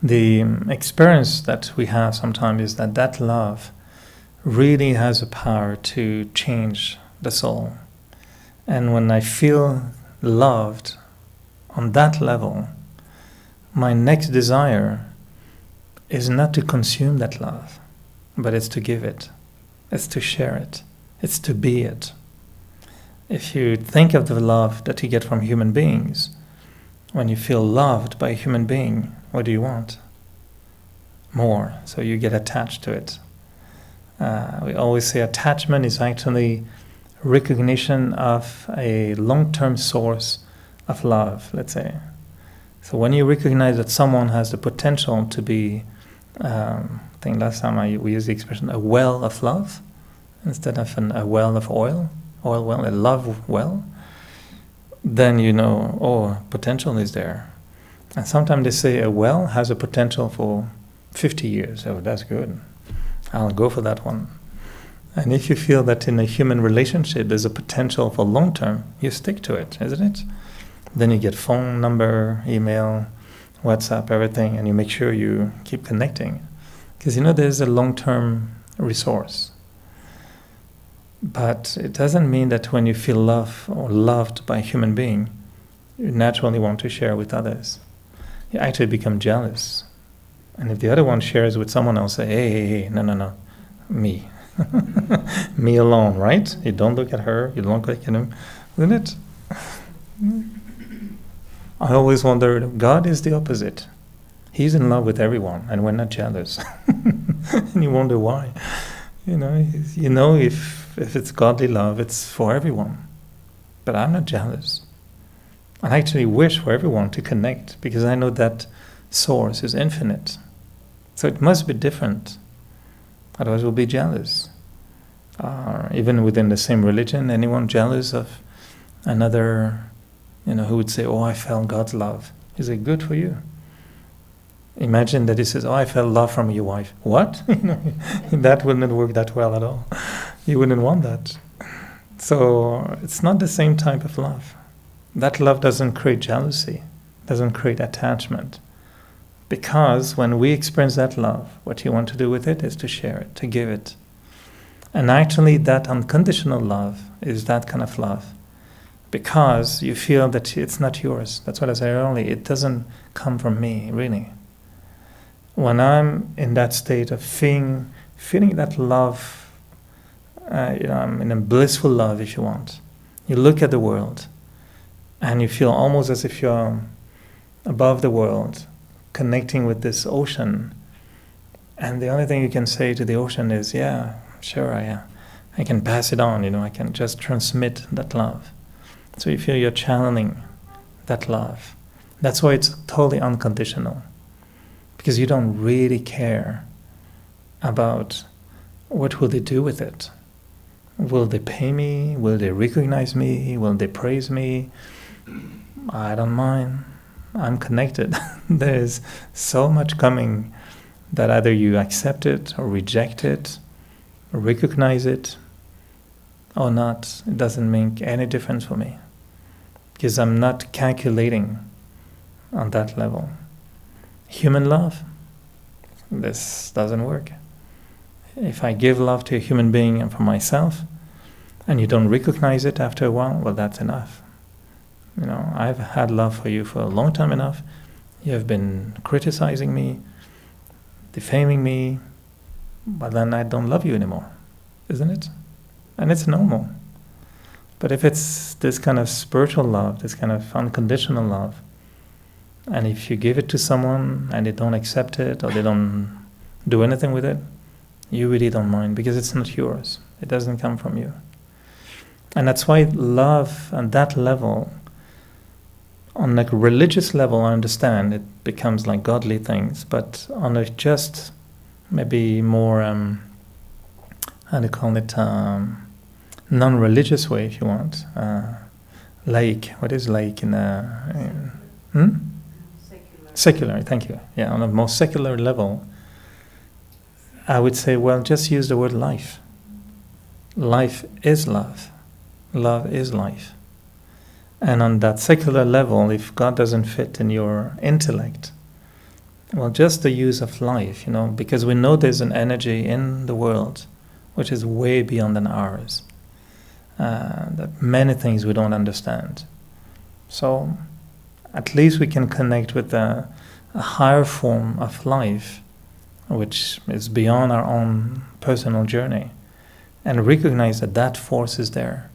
The experience that we have sometimes is that love really has a power to change the soul. And when I feel loved on that level, my next desire is not to consume that love, but it's to give it. It's to share it. It's to be it. If you think of the love that you get from human beings, when you feel loved by a human being, what do you want? More. So you get attached to it. We always say attachment is actually recognition of a long-term source of love, let's say. So when you recognize that someone has the potential to be, I think last time we used the expression, a well of love, instead of a well of oil well, a love well, then potential is there. And sometimes they say a well has a potential for 50 years. Oh, that's good. I'll go for that one. And if you feel that in a human relationship there's a potential for long term, you stick to it, isn't it? Then you get phone number, email, WhatsApp, everything, and you make sure you keep connecting. Because there's a long-term resource. But it doesn't mean that when you feel love or loved by a human being, you naturally want to share with others. You actually become jealous. And if the other one shares with someone else, say, hey, no, me. Me alone, right? You don't look at her, you don't look at him, isn't it? I always wonder, God is the opposite. He's in love with everyone, and we're not jealous. And you wonder why. If it's godly love, it's for everyone. But I'm not jealous. I actually wish for everyone to connect, because I know that source is infinite. So it must be different. Otherwise we'll be jealous. Even within the same religion, anyone jealous of another, who would say, oh, I felt God's love. Is it good for you? Imagine that he says, oh, I felt love from your wife. What? That wouldn't work that well at all. You wouldn't want that. So it's not the same type of love. That love doesn't create jealousy, doesn't create attachment. Because when we experience that love, what you want to do with it is to share it, to give it. And actually that unconditional love is that kind of love. Because you feel that it's not yours. That's what I said earlier. It doesn't come from me, really. When I'm in that state of feeling that love, I'm in a blissful love, if you want. You look at the world, and you feel almost as if you're above the world, connecting with this ocean. And the only thing you can say to the ocean is, yeah, sure, I can pass it on, I can just transmit that love. So you feel you're channeling that love. That's why it's totally unconditional. Because you don't really care about what will they do with it. Will they pay me? Will they recognize me? Will they praise me? I don't mind. I'm connected. There's so much coming that either you accept it or reject it, or recognize it or not. It doesn't make any difference for me. Because I'm not calculating on that level. Human love, this doesn't work. If I give love to a human being and for myself, and you don't recognize it after a while, well, that's enough. I've had love for you for a long time enough. You have been criticizing me, defaming me, but then I don't love you anymore, isn't it? And it's normal. But if it's this kind of spiritual love, this kind of unconditional love, and if you give it to someone and they don't accept it or they don't do anything with it, you really don't mind, because it's not yours. It doesn't come from you. And that's why love on that level, on a religious level, I understand it becomes like godly things, but on a just maybe more, how do you call it, non-religious way, if you want, laik. What is laik in secular, thank you. Yeah, on a more secular level, I would say, well, just use the word life. Life is love. Love is life. And on that secular level, if God doesn't fit in your intellect, well, just the use of life, because we know there's an energy in the world which is way beyond than ours. That many things we don't understand. So at least we can connect with a higher form of life, which is beyond our own personal journey, and recognize that force is there.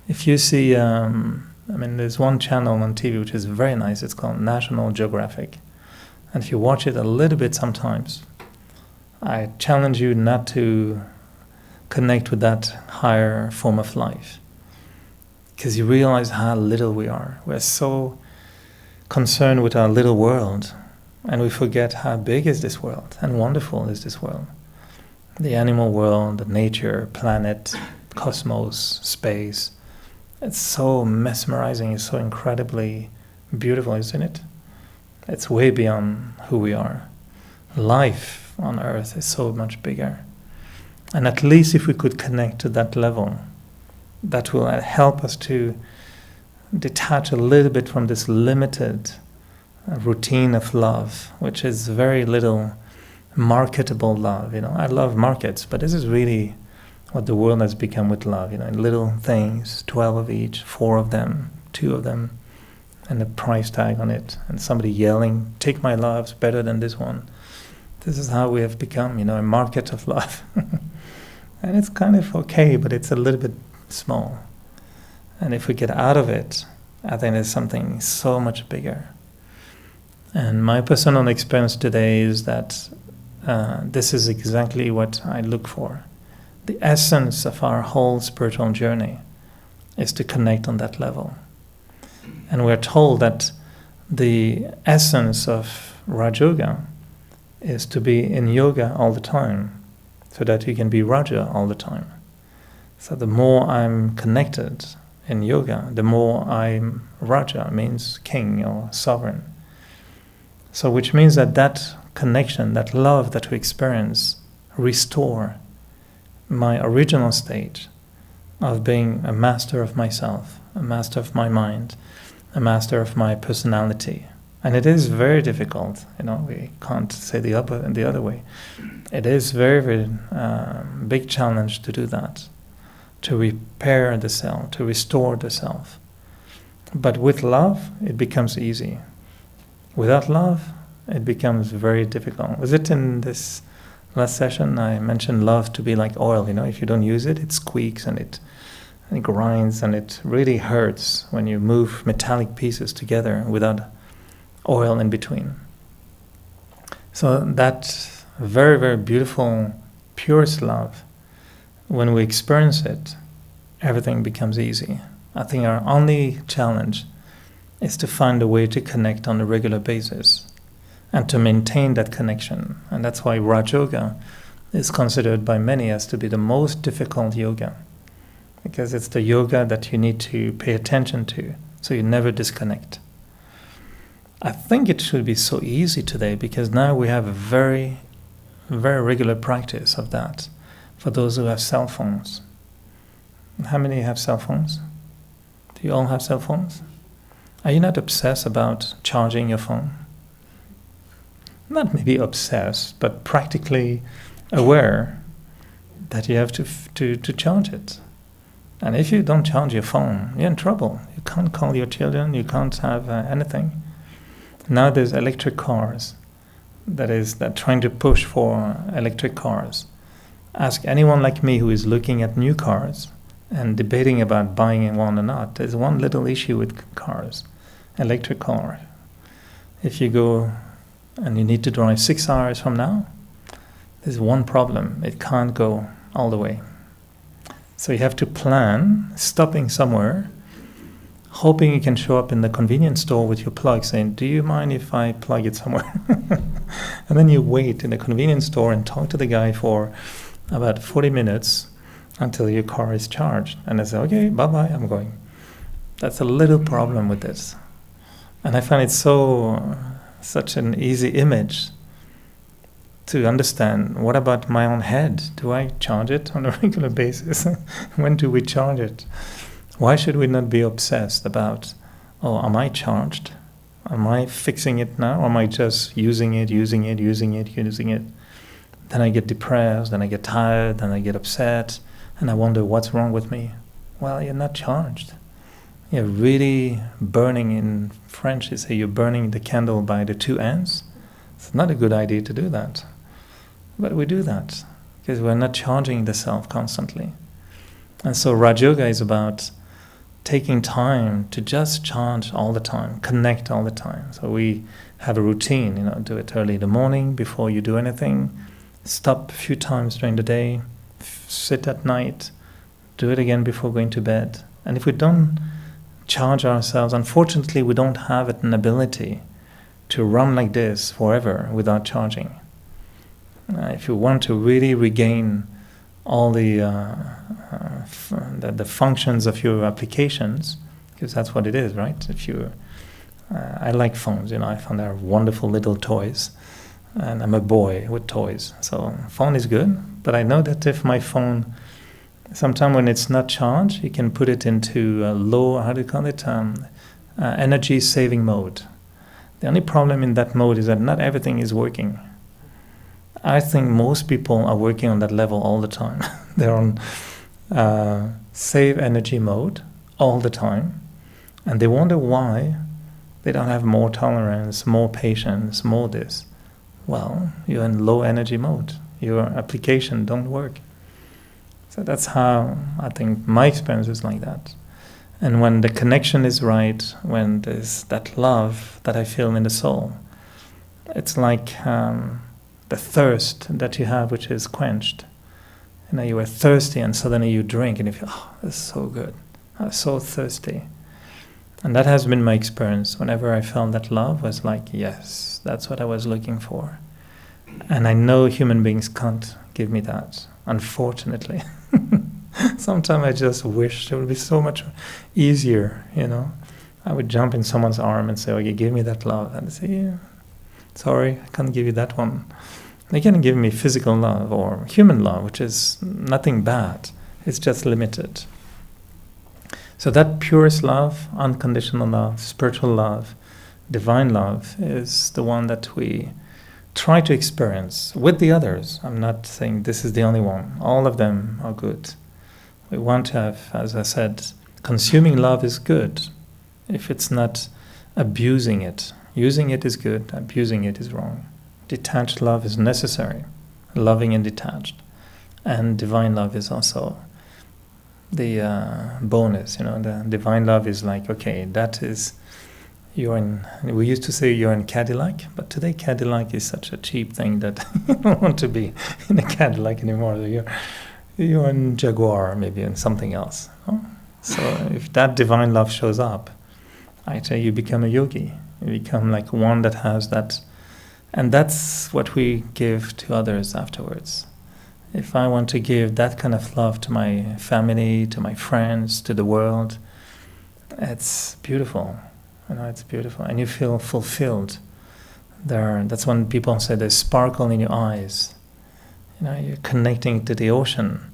If you see, there's one channel on TV which is very nice. It's called National Geographic. And if you watch it a little bit sometimes, I challenge you not to connect with that higher form of life, because you realize how little we are. We're so concerned with our little world, and we forget how big is this world and wonderful is this world. The animal world, the nature, planet, cosmos, space. It's so mesmerizing, it's so incredibly beautiful, isn't it? It's way beyond who we are. Life on earth is so much bigger. And at least if we could connect to that level, that will help us to detach a little bit from this limited routine of love, which is very little marketable love. I love markets, but this is really what the world has become with love. Little things, 12 of each, 4 of them, 2 of them, and a price tag on it, and somebody yelling, "Take my love, it's better than this one." This is how we have become, a market of love. And it's kind of okay, but it's a little bit small. And if we get out of it, I think there's something so much bigger. And my personal experience today is that this is exactly what I look for. The essence of our whole spiritual journey is to connect on that level. And we're told that the essence of Rajoga is to be in yoga all the time, so that you can be Raja all the time. So the more I'm connected in yoga, the more I'm Raja, means king or sovereign. So which means that connection, that love that we experience, restore my original state of being a master of myself, a master of my mind, a master of my personality. And it is very difficult, we can't say the other way. It is very, very big challenge to do that, to repair the self, to restore the self. But with love, it becomes easy. Without love, it becomes very difficult. Was it in this last session I mentioned love to be like oil? If you don't use it, it squeaks and it grinds, and it really hurts when you move metallic pieces together without oil in between. So that very, very beautiful, purest love, when we experience it, everything becomes easy. I think our only challenge is to find a way to connect on a regular basis and to maintain that connection. And that's why Raj Yoga is considered by many as to be the most difficult yoga, because it's the yoga that you need to pay attention to, so you never disconnect. I think it should be so easy today, because now we have a very, very regular practice of that for those who have cell phones. How many have cell phones? Do you all have cell phones? Are you not obsessed about charging your phone? Not maybe obsessed, but practically aware that you have to charge it. And if you don't charge your phone, you're in trouble. You can't call your children, you can't have anything. Now there's electric cars that trying to push for electric cars. Ask anyone like me who is looking at new cars and debating about buying one or not. There's one little issue with cars, electric car. If you go and you need to drive 6 hours from now, there's one problem. It can't go all the way. So you have to plan, stopping somewhere, hoping you can show up in the convenience store with your plug saying, do you mind if I plug it somewhere? And then you wait in the convenience store and talk to the guy for about 40 minutes until your car is charged. And I say, okay, bye-bye, I'm going. That's a little problem with this. And I find it such an easy image to understand. What about my own head? Do I charge it on a regular basis? When do we charge it? Why should we not be obsessed about, am I charged? Am I fixing it now? Or am I just using it? Then I get depressed, then I get tired, then I get upset, and I wonder what's wrong with me. Well, you're not charged. You're really burning. In French, they say you're burning the candle by the 2 ends. It's not a good idea to do that. But we do that because we're not charging the self constantly. And so Raj Yoga is about taking time to just charge all the time, connect all the time. So we have a routine, do it early in the morning before you do anything, stop a few times during the day, sit at night, do it again before going to bed. And if we don't charge ourselves, unfortunately we don't have an ability to run like this forever without charging. If you want to really regain all the functions of your applications, because that's what it is, right? If you, I like phones. I found they're wonderful little toys, and I'm a boy with toys. So phone is good, but I know that if my phone, sometime when it's not charged, you can put it into low, energy saving mode. The only problem in that mode is that not everything is working. I think most people are working on that level all the time. They're on save energy mode all the time, and they wonder why they don't have more tolerance, more patience, more this. Well, you're in low energy mode. Your application don't work. So that's how I think my experience is like that. And when the connection is right, when there's that love that I feel in the soul, it's like the thirst that you have, which is quenched. You were thirsty, and suddenly you drink, and you feel, this is so good. I'm so thirsty. And that has been my experience. Whenever I felt that love, was like, yes, that's what I was looking for. And I know human beings can't give me that, unfortunately. Sometimes I just wish it would be so much easier, I would jump in someone's arm and say, okay, give me that love. And they say, yeah, sorry, I can't give you that one. They can give me physical love or human love, which is nothing bad. It's just limited. So that purest love, unconditional love, spiritual love, divine love is the one that we try to experience with the others. I'm not saying this is the only one. All of them are good. We want to have, as I said, consuming love is good if it's not abusing it. Using it is good, abusing it is wrong. Detached love is necessary, loving and detached. And divine love is also the bonus. The divine love is like, okay, that is, we used to say you're in Cadillac, but today Cadillac is such a cheap thing that you don't want to be in a Cadillac anymore. You're in Jaguar, maybe in something else. So if that divine love shows up, actually you become a yogi. You become like one that has that. And that's what we give to others afterwards. If I want to give that kind of love to my family, to my friends, to the world, it's beautiful. It's beautiful. And you feel fulfilled. That's when people say there's sparkle in your eyes. You're connecting to the ocean,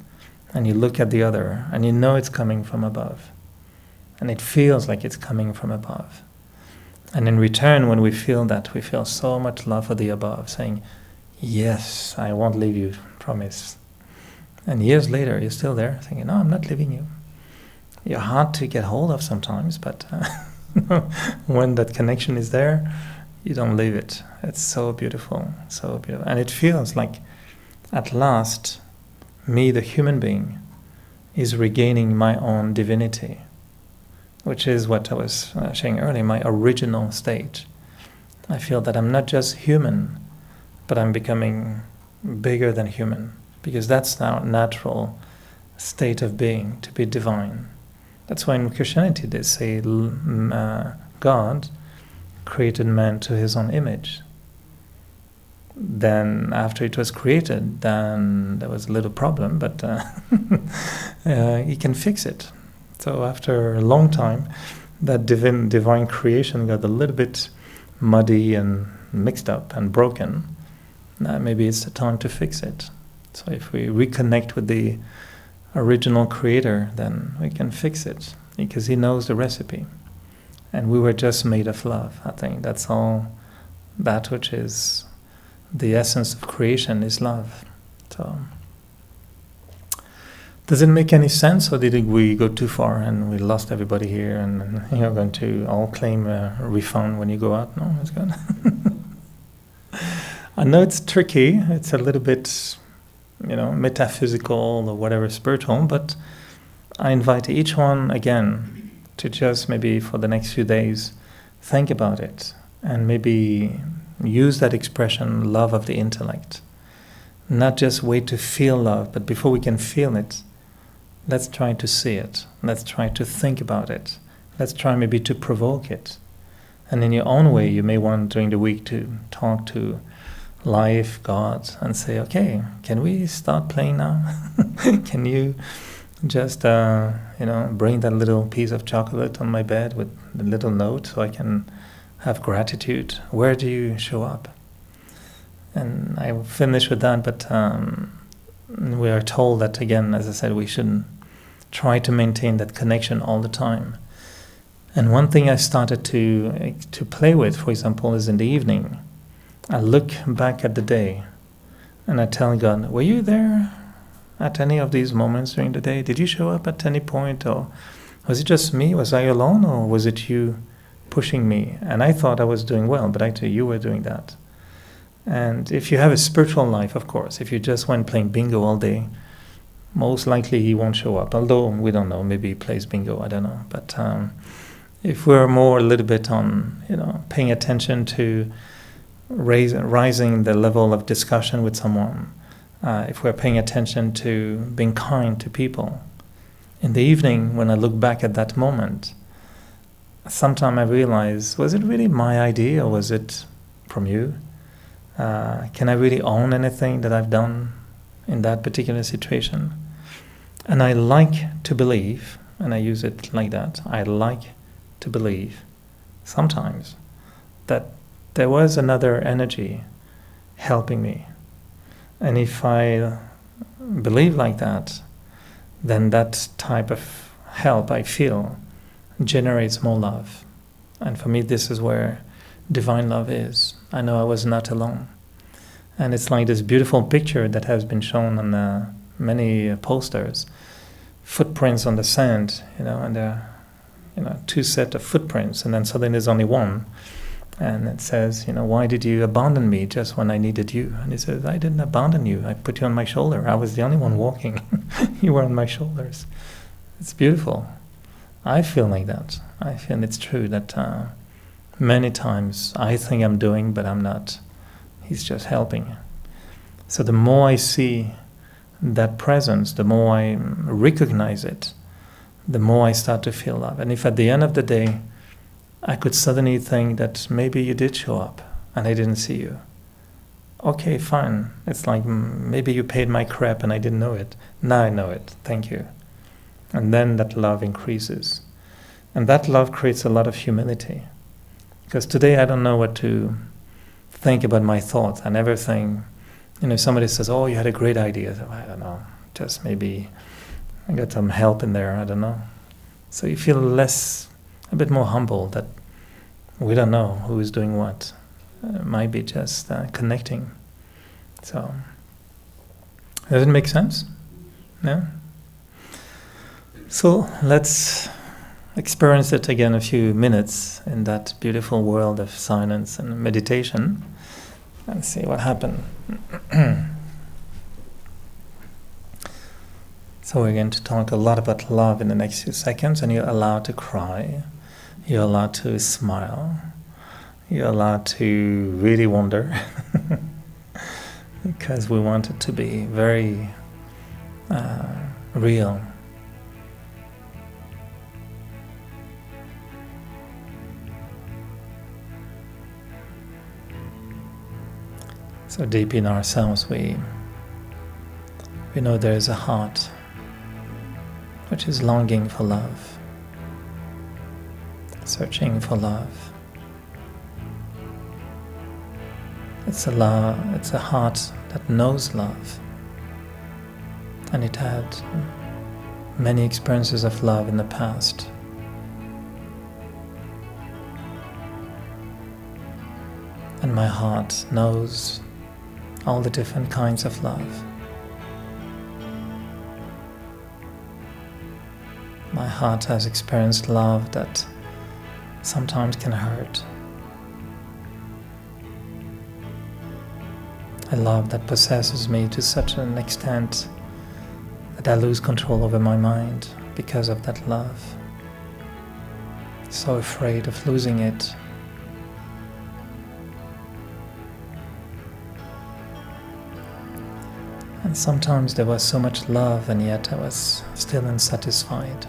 and you look at the other, and you know it's coming from above. And it feels like it's coming from above. And in return, when we feel that, we feel so much love for the above, saying, yes, I won't leave you, promise. And years later, you're still there, thinking, no, I'm not leaving you. you're hard to get hold of sometimes, but when that connection is there, you don't leave it. It's so beautiful, so beautiful. And it feels like, at last, me, the human being, is regaining my own divinity, which is what I was saying earlier, my original state. I feel that I'm not just human, but I'm becoming bigger than human, because that's our natural state of being, to be divine. That's why in Christianity they say God created man to his own image. Then after it was created, then there was a little problem, but he can fix it. So after a long time, that divine creation got a little bit muddy and mixed up and broken. Maybe it's the time to fix it. So if we reconnect with the original creator, then we can fix it, because he knows the recipe. And we were just made of love. I think that's all. That which is the essence of creation is love. So, does it make any sense, or did we go too far and we lost everybody here, and you're going to all claim a refund when you go out? No, it's good. I know it's tricky. It's a little bit, metaphysical or whatever, spiritual, but I invite each one again to just maybe for the next few days think about it, and maybe use that expression, love of the intellect. Not just wait to feel love, but before we can feel it, let's try to see it. Let's try to think about it. Let's try maybe to provoke it. And in your own way, you may want during the week to talk to life, God, and say, okay, can we start playing now? Can you just, bring that little piece of chocolate on my bed with the little note so I can have gratitude? Where do you show up? And I will finish with that, but we are told that, again, as I said, we shouldn't try to maintain that connection all the time. And one thing I started to play with, for example, is in the evening, I look back at the day and I tell God, were you there at any of these moments during the day? Did you show up at any point? Or was it just me? Was I alone? Or was it you pushing me? And I thought I was doing well, but actually you were doing that. And if you have a spiritual life, of course, if you just went playing bingo all day, most likely he won't show up. Although we don't know, maybe he plays bingo, I don't know. But if we're more a little bit on, paying attention to rising the level of discussion with someone, if we're paying attention to being kind to people, in the evening when I look back at that moment, sometimes I realize, was it really my idea or was it from you? Can I really own anything that I've done in that particular situation? And I like to believe, and I use it like that, I like to believe sometimes that there was another energy helping me. And if I believe like that, then that type of help I feel generates more love. And for me, this is where divine love is. I know I was not alone. And it's like this beautiful picture that has been shown on many posters. Footprints on the sand, and there are two sets of footprints, and then suddenly there's only one. And it says, why did you abandon me just when I needed you? And he says, I didn't abandon you. I put you on my shoulder. I was the only one walking. You were on my shoulders. It's beautiful. I feel like that. I feel it's true that many times I think I'm doing, but I'm not. He's just helping. So the more I see that presence, the more I recognize it, the more I start to feel love. And if at the end of the day, I could suddenly think that maybe you did show up and I didn't see you. Okay, fine. It's like maybe you paid my crap and I didn't know it. Now I know it. Thank you. And then that love increases. And that love creates a lot of humility. Because today I don't know what to think about my thoughts. I never think, somebody says, oh, you had a great idea. So, I don't know. Just maybe I got some help in there. I don't know. So you feel a bit more humble that we don't know who is doing what. It might be just connecting. So, does it make sense? Yeah? So let's experience it again a few minutes in that beautiful world of silence and meditation and see what happens. So we're going to talk a lot about love in the next few seconds, and you're allowed to cry, you're allowed to smile, you're allowed to really wonder because we want it to be very real. So deep in ourselves we know there is a heart which is longing for love, searching for love. It's a heart that knows love, and it had many experiences of love in the past. And my heart knows all the different kinds of love. My heart has experienced love that sometimes can hurt. A love that possesses me to such an extent that I lose control over my mind because of that love. So afraid of losing it. And sometimes there was so much love and yet I was still unsatisfied.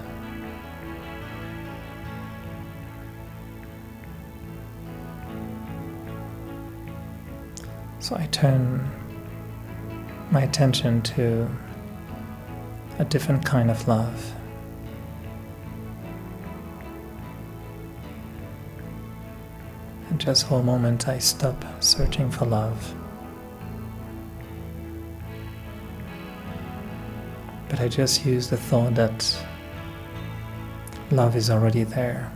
So I turn my attention to a different kind of love. And just for a moment I stop searching for love. But I just use the thought that love is already there.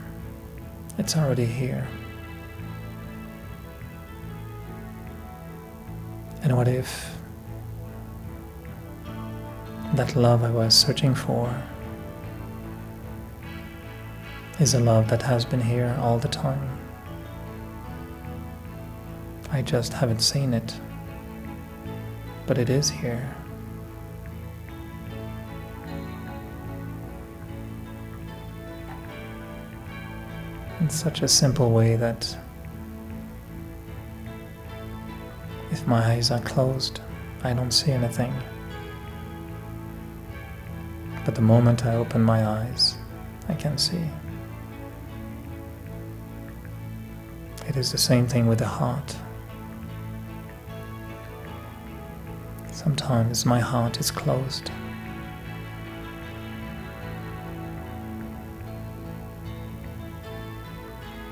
It's already here. And what if that love I was searching for is a love that has been here all the time? I just haven't seen it, but it is here. In such a simple way that if my eyes are closed, I don't see anything. But the moment I open my eyes, I can see. It is the same thing with the heart. Sometimes my heart is closed.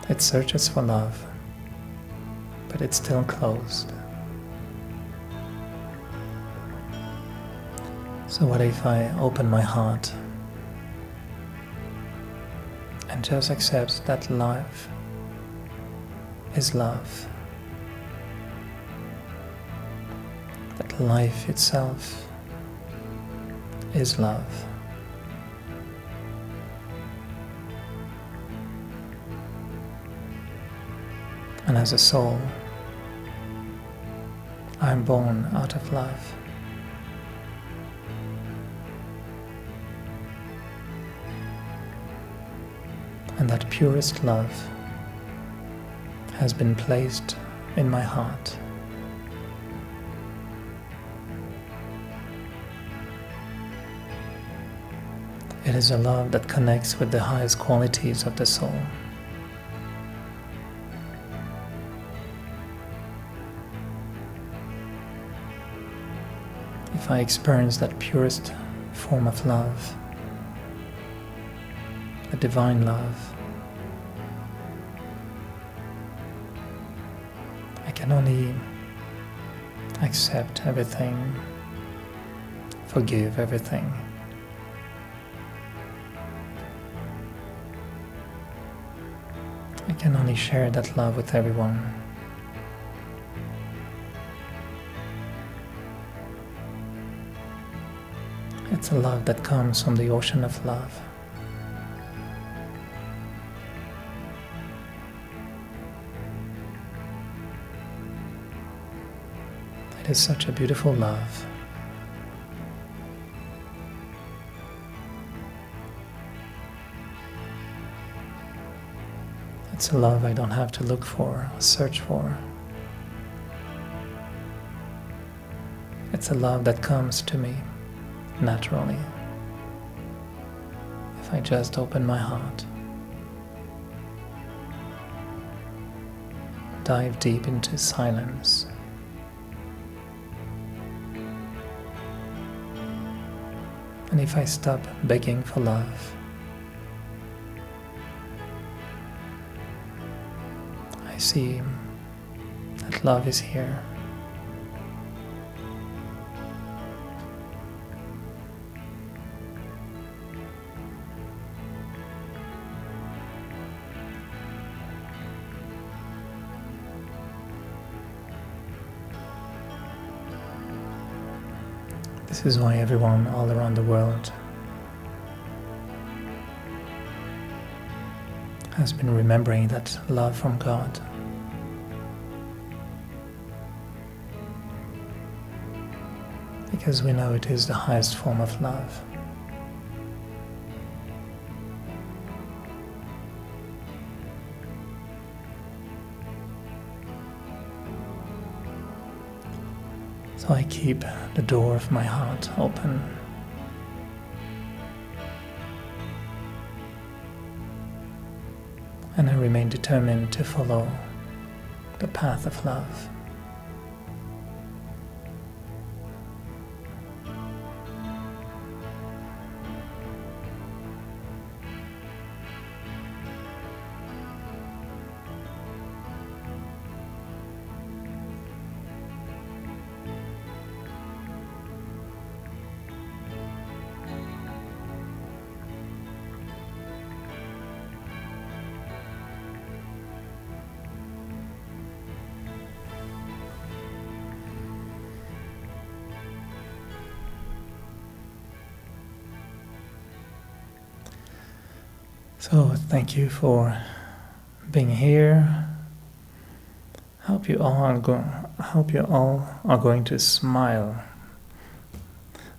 It searches for love, but it's still closed. So what if I open my heart and just accept that love is love, that life itself is love. And as a soul, I'm born out of love. And that purest love has been placed in my heart. It is a love that connects with the highest qualities of the soul. If I experience that purest form of love, the divine love, I can only accept everything, forgive everything. I can only share that love with everyone. It's a love that comes from the ocean of love. It is such a beautiful love. It's a love I don't have to look for or search for. It's a love that comes to me naturally if I just open my heart, dive deep into silence, and if I stop begging for love, I see that love is here. This is why everyone all around the world has been remembering that love from God. Because we know it is the highest form of love. So I keep the door of my heart open. And I remain determined to follow the path of love. So thank you for being here. Hope you all are going to smile.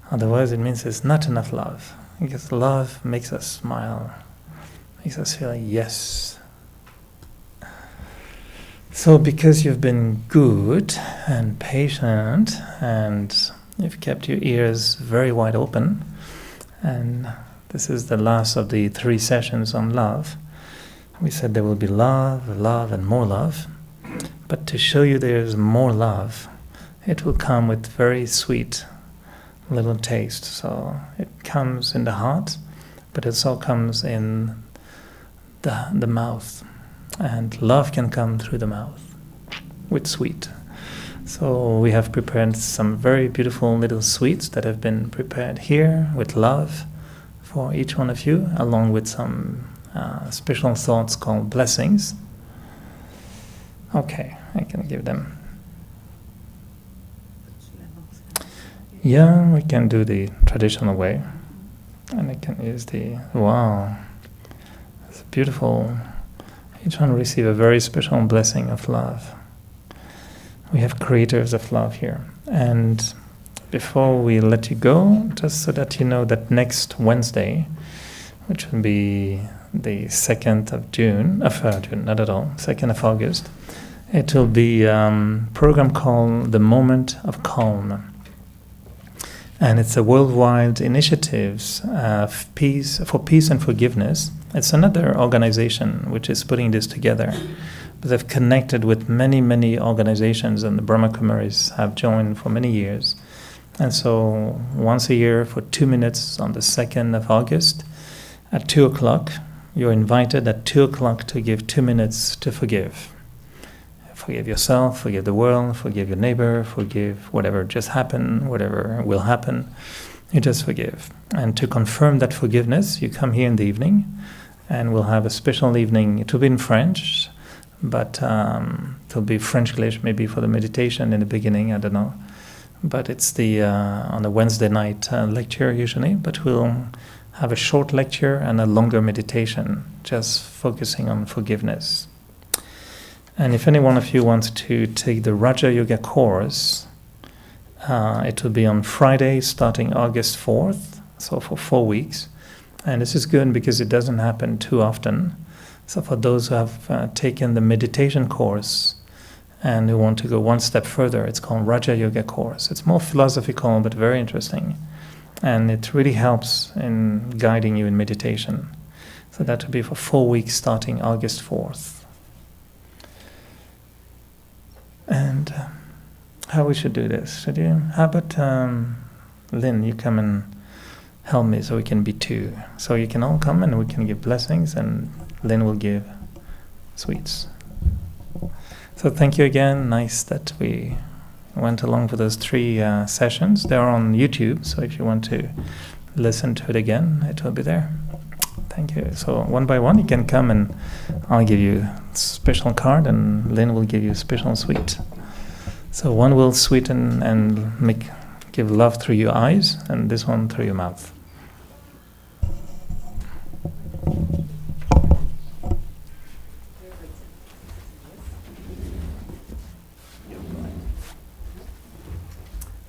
Otherwise, it means there's not enough love. Because love makes us smile, makes us feel yes. So because you've been good and patient and you've kept your ears very wide open, and this is the last of the 3 sessions on love. We said there will be love, love, and more love. But to show you there's more love, it will come with very sweet little taste. So it comes in the heart, but it also comes in the mouth. And love can come through the mouth with sweet. So we have prepared some very beautiful little sweets that have been prepared here with love for each one of you, along with some special thoughts called blessings. Okay, I can give them. Yeah, we can do the traditional way. And I can use the, wow, it's beautiful. Each one receive a very special blessing of love. We have creators of love here. And before we let you go, just so that you know that next Wednesday, which will be the 2nd of June, not at all, 2nd of August, it will be a program called The Moment of Calm. And it's a worldwide initiative for peace and forgiveness. It's another organization which is putting this together. But they've connected with many, many organizations, and the Brahma Kumaris have joined for many years. And so once a year for 2 minutes on the 2nd of August at 2 o'clock, you're invited at 2 o'clock to give 2 minutes to forgive. Forgive yourself, forgive the world, forgive your neighbor, forgive whatever just happened, whatever will happen. You just forgive. And to confirm that forgiveness, you come here in the evening, and we'll have a special evening. It will be in French, but it'll be French-English maybe for the meditation in the beginning, I don't know. but it's the on a Wednesday night lecture usually. But we'll have a short lecture and a longer meditation, just focusing on forgiveness. And if any one of you wants to take the Raja Yoga course, it will be on Friday, starting August 4th, so for 4 weeks. And this is good because it doesn't happen too often. So for those who have taken the meditation course and who want to go one step further, it's called Raja Yoga course. It's more philosophical, but very interesting. And it really helps in guiding you in meditation. So that will be for 4 weeks, starting August 4th. And how we should do this? How about Lynn, you come and help me so we can be two. So you can all come and we can give blessings and Lynn will give sweets. So thank you again. Nice that we went along for those 3 sessions. They're on YouTube, so if you want to listen to it again, it will be there. Thank you. So one by one, you can come and I'll give you a special card and Lynn will give you a special sweet. So one will sweeten and give love through your eyes, and this one through your mouth.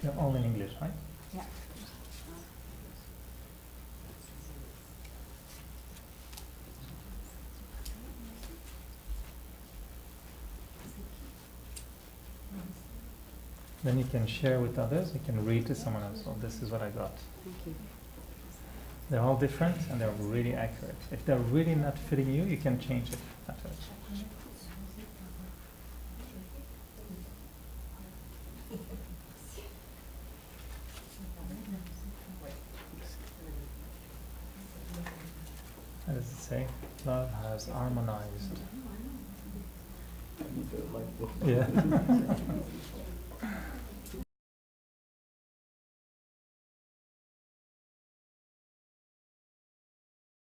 You're all in English, right? Yeah. Then you can share with others, you can read to someone else. Oh, this is what I got. Thank you. They're all different and they're really accurate. If they're really not fitting you, you can change it afterwards. How does it say? Love has harmonized. Yeah.